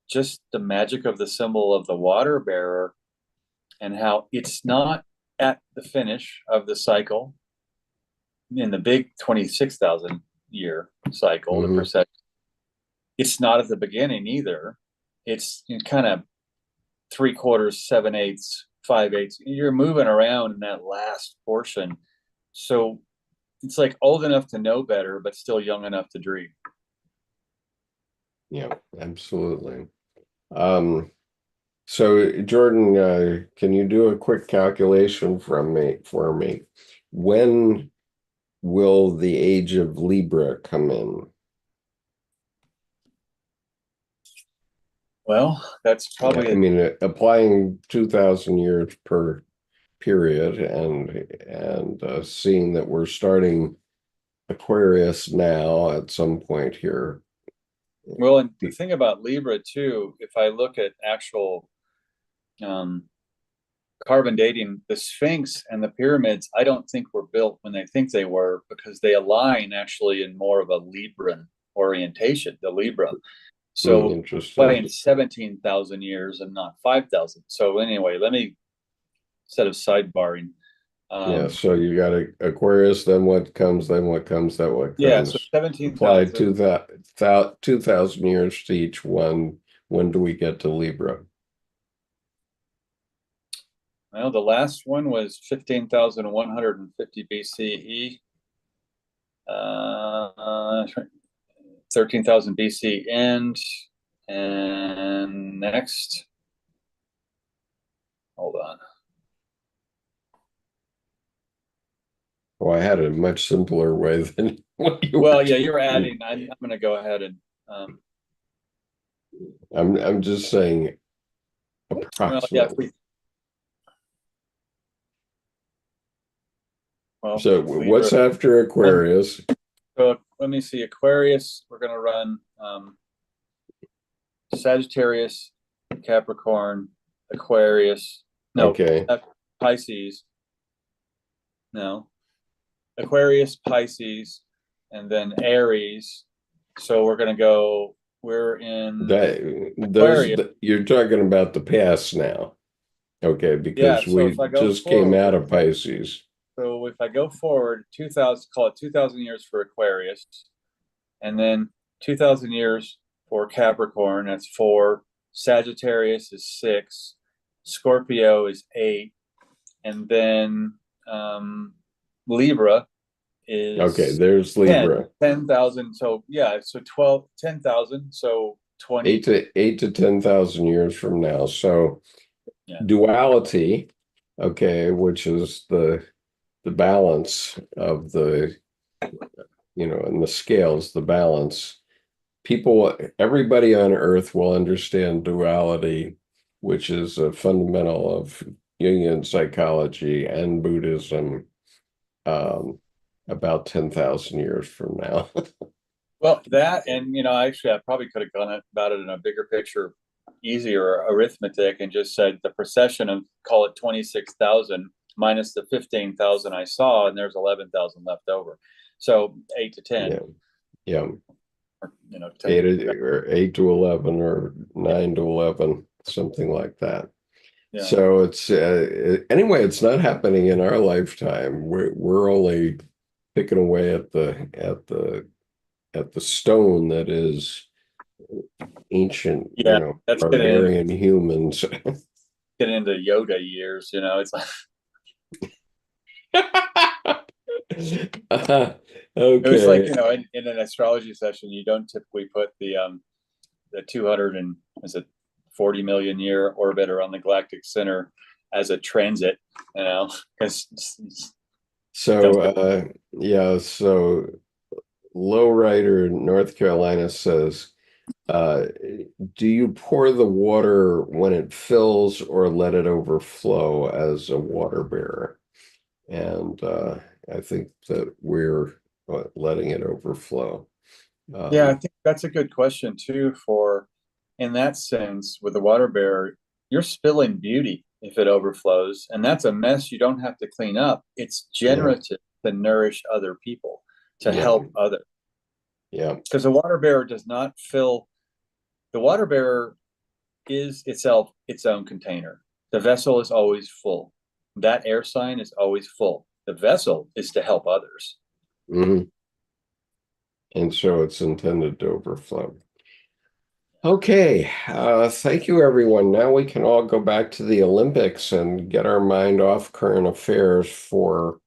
S2: just the magic of the symbol of the water bearer and how it's not at the finish of the cycle in the big 26,000 year cycle, the percent. It's not at the beginning either. It's kind of 3/4, 7/8, 5/8. You're moving around in that last portion. So it's like old enough to know better, but still young enough to dream.
S1: Yeah, absolutely. So Jordan, can you do a quick calculation for me? When will the age of Libra come in?
S2: Well, that's probably
S1: I mean, applying 2,000 years per period and seeing that we're starting Aquarius now at some point here.
S2: well, and the thing about Libra too, if I look at actual carbon dating, the Sphinx and the pyramids, I don't think were built when they think they were, because they align actually in more of a Libran orientation, the Libra. So
S1: interesting.
S2: playing 17,000 years and not 5,000. So anyway, let me, instead of sidebarring.
S1: Yeah, so you got Aquarius, then what comes, then what comes, then what comes.
S2: Yeah, so 17,000.
S1: Apply 2,000 years to each one. When do we get to Libra?
S2: Well, the last one was 15,150 BCE. 13,000 BC end. And next, hold on.
S1: Well, I had a much simpler way than what you
S2: Well,
S1: were
S2: yeah, you're
S1: doing.
S2: adding. I'm going to go ahead and.
S1: I'm just saying approximately. So what's
S2: Libra,
S1: after Aquarius?
S2: So let me see. Aquarius, we're going to run Sagittarius, Capricorn, Aquarius. No,
S1: Okay.
S2: Pisces. No, Aquarius, Pisces, and then Aries. So we're going to go. We're in
S1: you're talking about the past now. Okay, because
S2: so
S1: we just came out of Pisces.
S2: So if I go forward 2,000, call it 2,000 years for Aquarius, and then 2,000 years for Capricorn, that's 4. Sagittarius is 6. Scorpio is 8. And then Libra is
S1: okay, there's Libra.
S2: 10,000. So yeah, so 10,000. So 20.
S1: 8 to 10,000 years from now. So duality, okay, which is the balance of the, in the scales, the balance. Everybody on Earth will understand duality, which is a fundamental of Jungian psychology and Buddhism, about 10,000 years from now.
S2: Well, that, and actually, I probably could have gone about it in a bigger picture, easier arithmetic, and just said the precession of, call it 26,000 minus the 15,000 I saw, and there's 11,000 left over. So 8 to 10.
S1: Yeah.
S2: Or,
S1: 8 to 11 or 9 to 11, something like that.
S2: Yeah.
S1: So it's anyway, it's not happening in our lifetime. We're only picking away at the stone that is ancient,
S2: that's
S1: barbarian humans.
S2: Getting into Yoda years, it's like It was like,
S1: Okay.
S2: in an astrology session, you don't typically put the 200 and is it 40 million year orbit around the galactic center as a transit, because
S1: So, yeah, so Lowrider, North Carolina says, uh, do you pour the water when it fills or let it overflow as a water bearer? And I think that we're letting it overflow.
S2: yeah, I
S1: Um,
S2: think that's a good question too. For in that sense, with the water bearer, you're spilling beauty if it overflows, and that's a mess you don't have to clean up. It's
S1: yeah,
S2: generative to nourish other people, to
S1: yeah,
S2: help others,
S1: yeah,
S2: because the water bearer does not fill. The water bearer is itself its own container. The vessel is always full. That air sign is always full. The vessel is to help others.
S1: mhm. And so it's intended to overflow. Okay, thank you, everyone. Now we can all go back to the Olympics and get our mind off current affairs for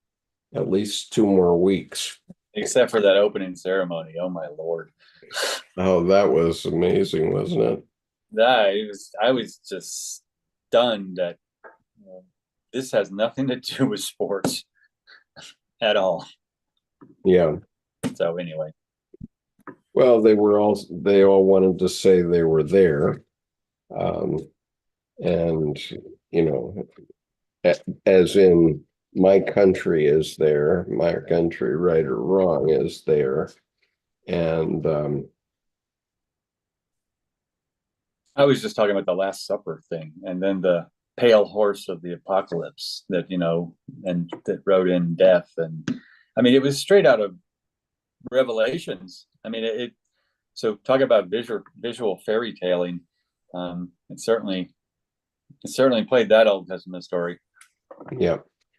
S1: at least 2 more weeks.
S2: Except for that opening ceremony. Oh my Lord.
S1: Oh, that was amazing, wasn't it?
S2: I was just stunned that this has nothing to do with sports at all.
S1: Yeah.
S2: So anyway,
S1: Well, they all wanted to say they were there. Um, and, you know, as in my country is there, my country, right or wrong, is there. And
S2: I was just talking about the Last Supper thing, and then the pale horse of the apocalypse that and that wrote in death, and I mean it was straight out of Revelations. I mean it. So talk about visual fairy tailing. It certainly played that Old Testament story.
S1: yeah.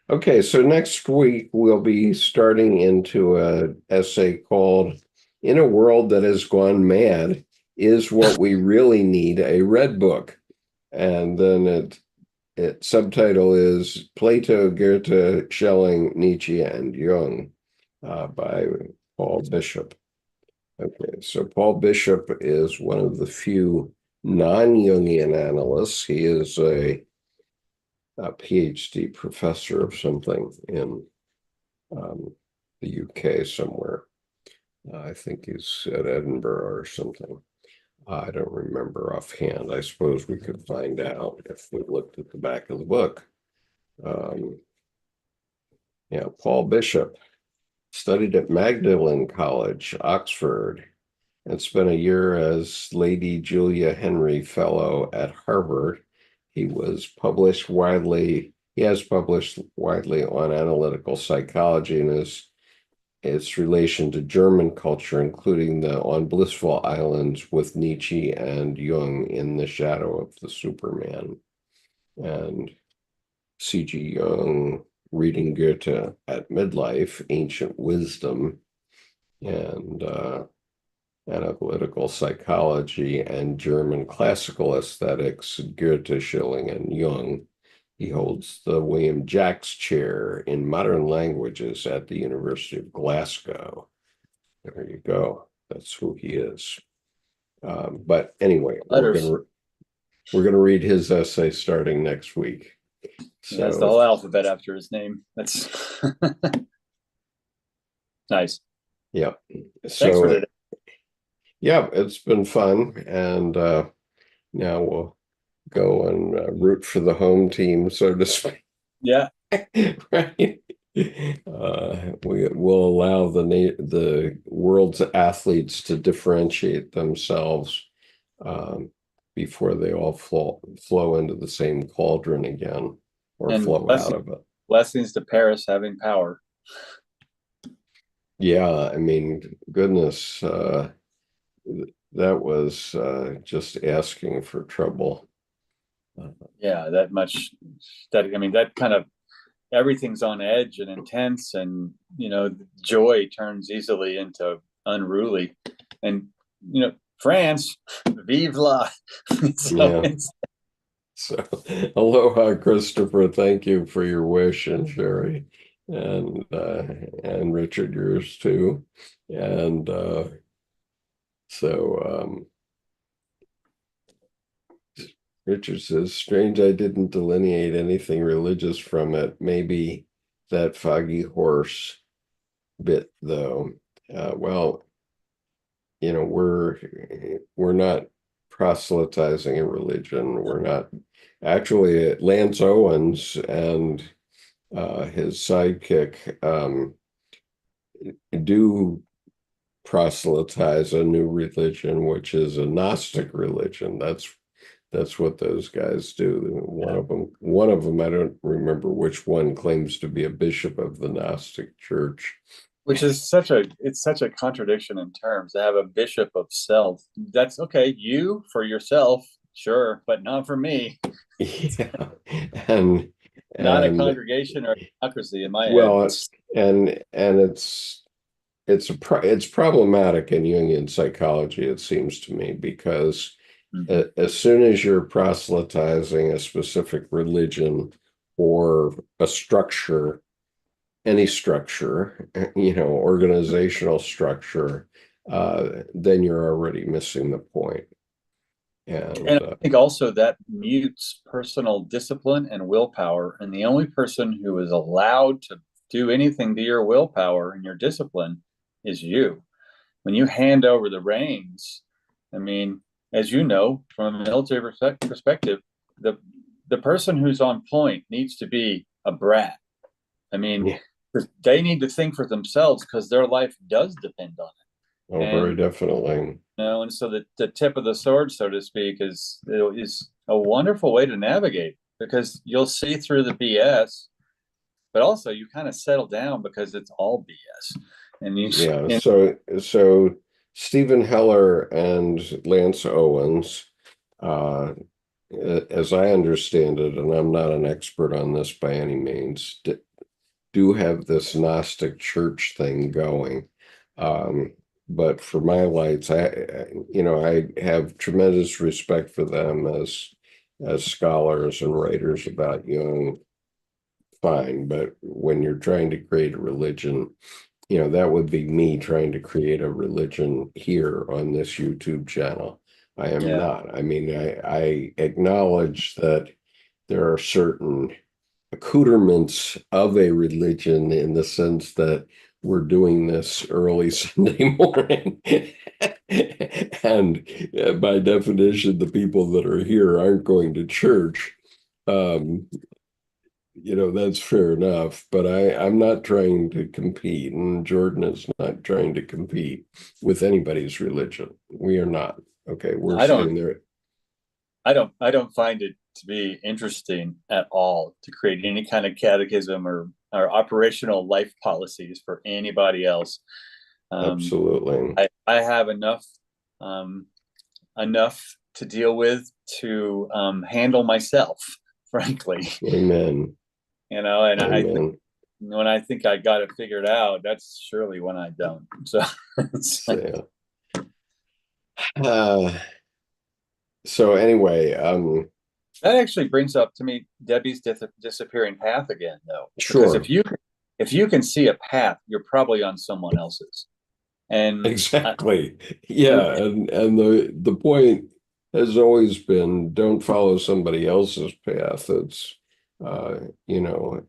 S1: Okay, so next week we'll be starting into a essay called "In a World That Has Gone Mad, Is What We Really Need a Red Book?" And then its subtitle is Plato, Goethe, Schelling, Nietzsche, and Jung by Paul Bishop. Okay, so Paul Bishop is one of the few non-Jungian analysts. He is a PhD professor of something in um, the UK somewhere. I think he's at Edinburgh or something. I don't remember offhand. I suppose we could find out if we looked at the back of the book. Um, yeah, Paul Bishop studied at Magdalen College, Oxford, and spent a year as Lady Julia Henry Fellow at Harvard. He has published widely on analytical psychology and its relation to German culture, including the On Blissful Islands with Nietzsche and Jung in the Shadow of the Superman, and C.G. Jung, Reading Goethe at Midlife, Ancient Wisdom, and Analytical Psychology and German Classical Aesthetics, Goethe, Schilling, and Jung. He holds the William Jacks Chair in Modern Languages at the University of Glasgow. There you go. That's who he is. But anyway,
S2: Letters.
S1: we're gonna read his essay starting next week.
S2: He has the
S1: So
S2: whole alphabet after his name. That's nice.
S1: yeah.
S2: Thanks for
S1: So
S2: today.
S1: yeah, it's been fun, and now we'll go and root for the home team, so to speak.
S2: Yeah.
S1: Right. We will allow the world's athletes to differentiate themselves um, before they all flow into the same cauldron again or
S2: And
S1: flow out of it.
S2: blessings to Paris having power.
S1: Yeah, I mean, goodness, that was just asking for trouble.
S2: Yeah, that much. That kind of everything's on edge and intense, and joy turns easily into unruly. And France, vive la. So
S1: Yeah. So, aloha, Christopher. Thank you for your wish, and Sherry. and Richard, yours too. And so Richard says, strange I didn't delineate anything religious from it. Maybe that foggy horse bit, though. Well, we're not proselytizing a religion. We're not actually Lance Owens and his sidekick do proselytize a new religion, which is a Gnostic religion. That's what those guys do. One of them, I don't remember which one, claims to be a bishop of the Gnostic Church.
S2: Which is it's such a contradiction in terms to have a bishop of self. That's okay, you for yourself, sure, but not for me.
S1: Yeah, and
S2: Not a
S1: and
S2: congregation or democracy in my head.
S1: well, and it's problematic in Jungian psychology, it seems to me, because as soon as you're proselytizing a specific religion or a structure, any structure, organizational structure, then you're already missing the point.
S2: And I think also that mutes personal discipline and willpower. And the only person who is allowed to do anything to your willpower and your discipline is you. When you hand over the reins, I mean, as you know, from a military perspective, the person who's on point needs to be a brat. I mean,
S1: Yeah.
S2: they need to think for themselves because their life does depend on it.
S1: Oh, very definitely.
S2: And so the tip of the sword, so to speak, is a wonderful way to navigate because you'll see through the BS, but also you kind of settle down because it's all BS.
S1: Yeah. So Stephen Heller and Lance Owens, uh, as I understand it, and I'm not an expert on this by any means, do have this Gnostic church thing going. But for my lights, I have tremendous respect for them as scholars and writers about Jung. Fine, but when you're trying to create a religion, that would be me trying to create a religion here on this YouTube channel. I am
S2: yeah,
S1: not. I mean, I acknowledge that there are certain accoutrements of a religion in the sense that we're doing this early Sunday morning. And by definition, the people that are here aren't going to church. Um, that's fair enough, but I'm not trying to compete, and Jordan is not trying to compete with anybody's religion. We are not. Okay, we're
S2: I don't
S1: saying there.
S2: I don't find it to be interesting at all to create any kind of catechism or operational life policies for anybody else.
S1: Absolutely.
S2: I have um, enough to deal with to handle myself, frankly.
S1: Amen.
S2: And I think
S1: Amen.
S2: when I think I got it figured out, that's surely when I don't. So,
S1: So, uh, so anyway,
S2: that actually brings up to me Debbie's disappearing path again, though, because
S1: sure.
S2: if you can see a path, you're probably on someone else's. And
S1: Exactly. Yeah, and the point has always been don't follow somebody else's path. It's uh, you know,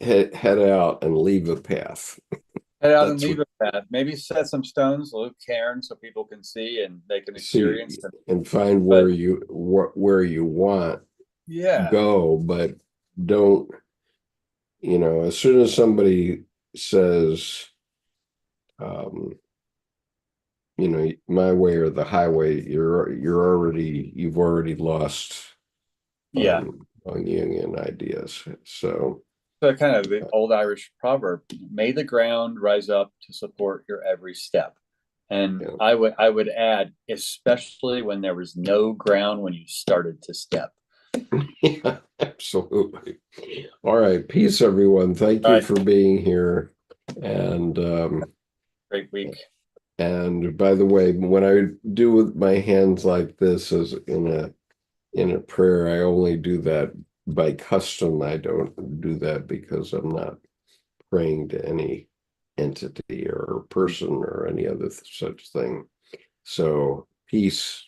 S1: head out and leave a path.
S2: head out and
S1: That's
S2: leave
S1: what
S2: a path. Maybe set some stones, a little cairn, so people can see and they can
S1: see
S2: experience it.
S1: and find
S2: But
S1: where you want
S2: yeah,
S1: go, but don't, as soon as somebody says um my way or the highway, you've already lost
S2: yeah.
S1: on Jungian ideas. So
S2: So kind of the old Irish proverb, may the ground rise up to support your every step. And
S1: yeah.
S2: I would add, especially when there was no ground when you started to step.
S1: Yeah, absolutely. All right, peace, everyone. Thank
S2: All
S1: you
S2: right,
S1: for being here. And
S2: great week.
S1: and by the way, when I do with my hands like this as in a prayer, I only do that by custom, I don't do that because I'm not praying to any entity or person or any other such thing. So peace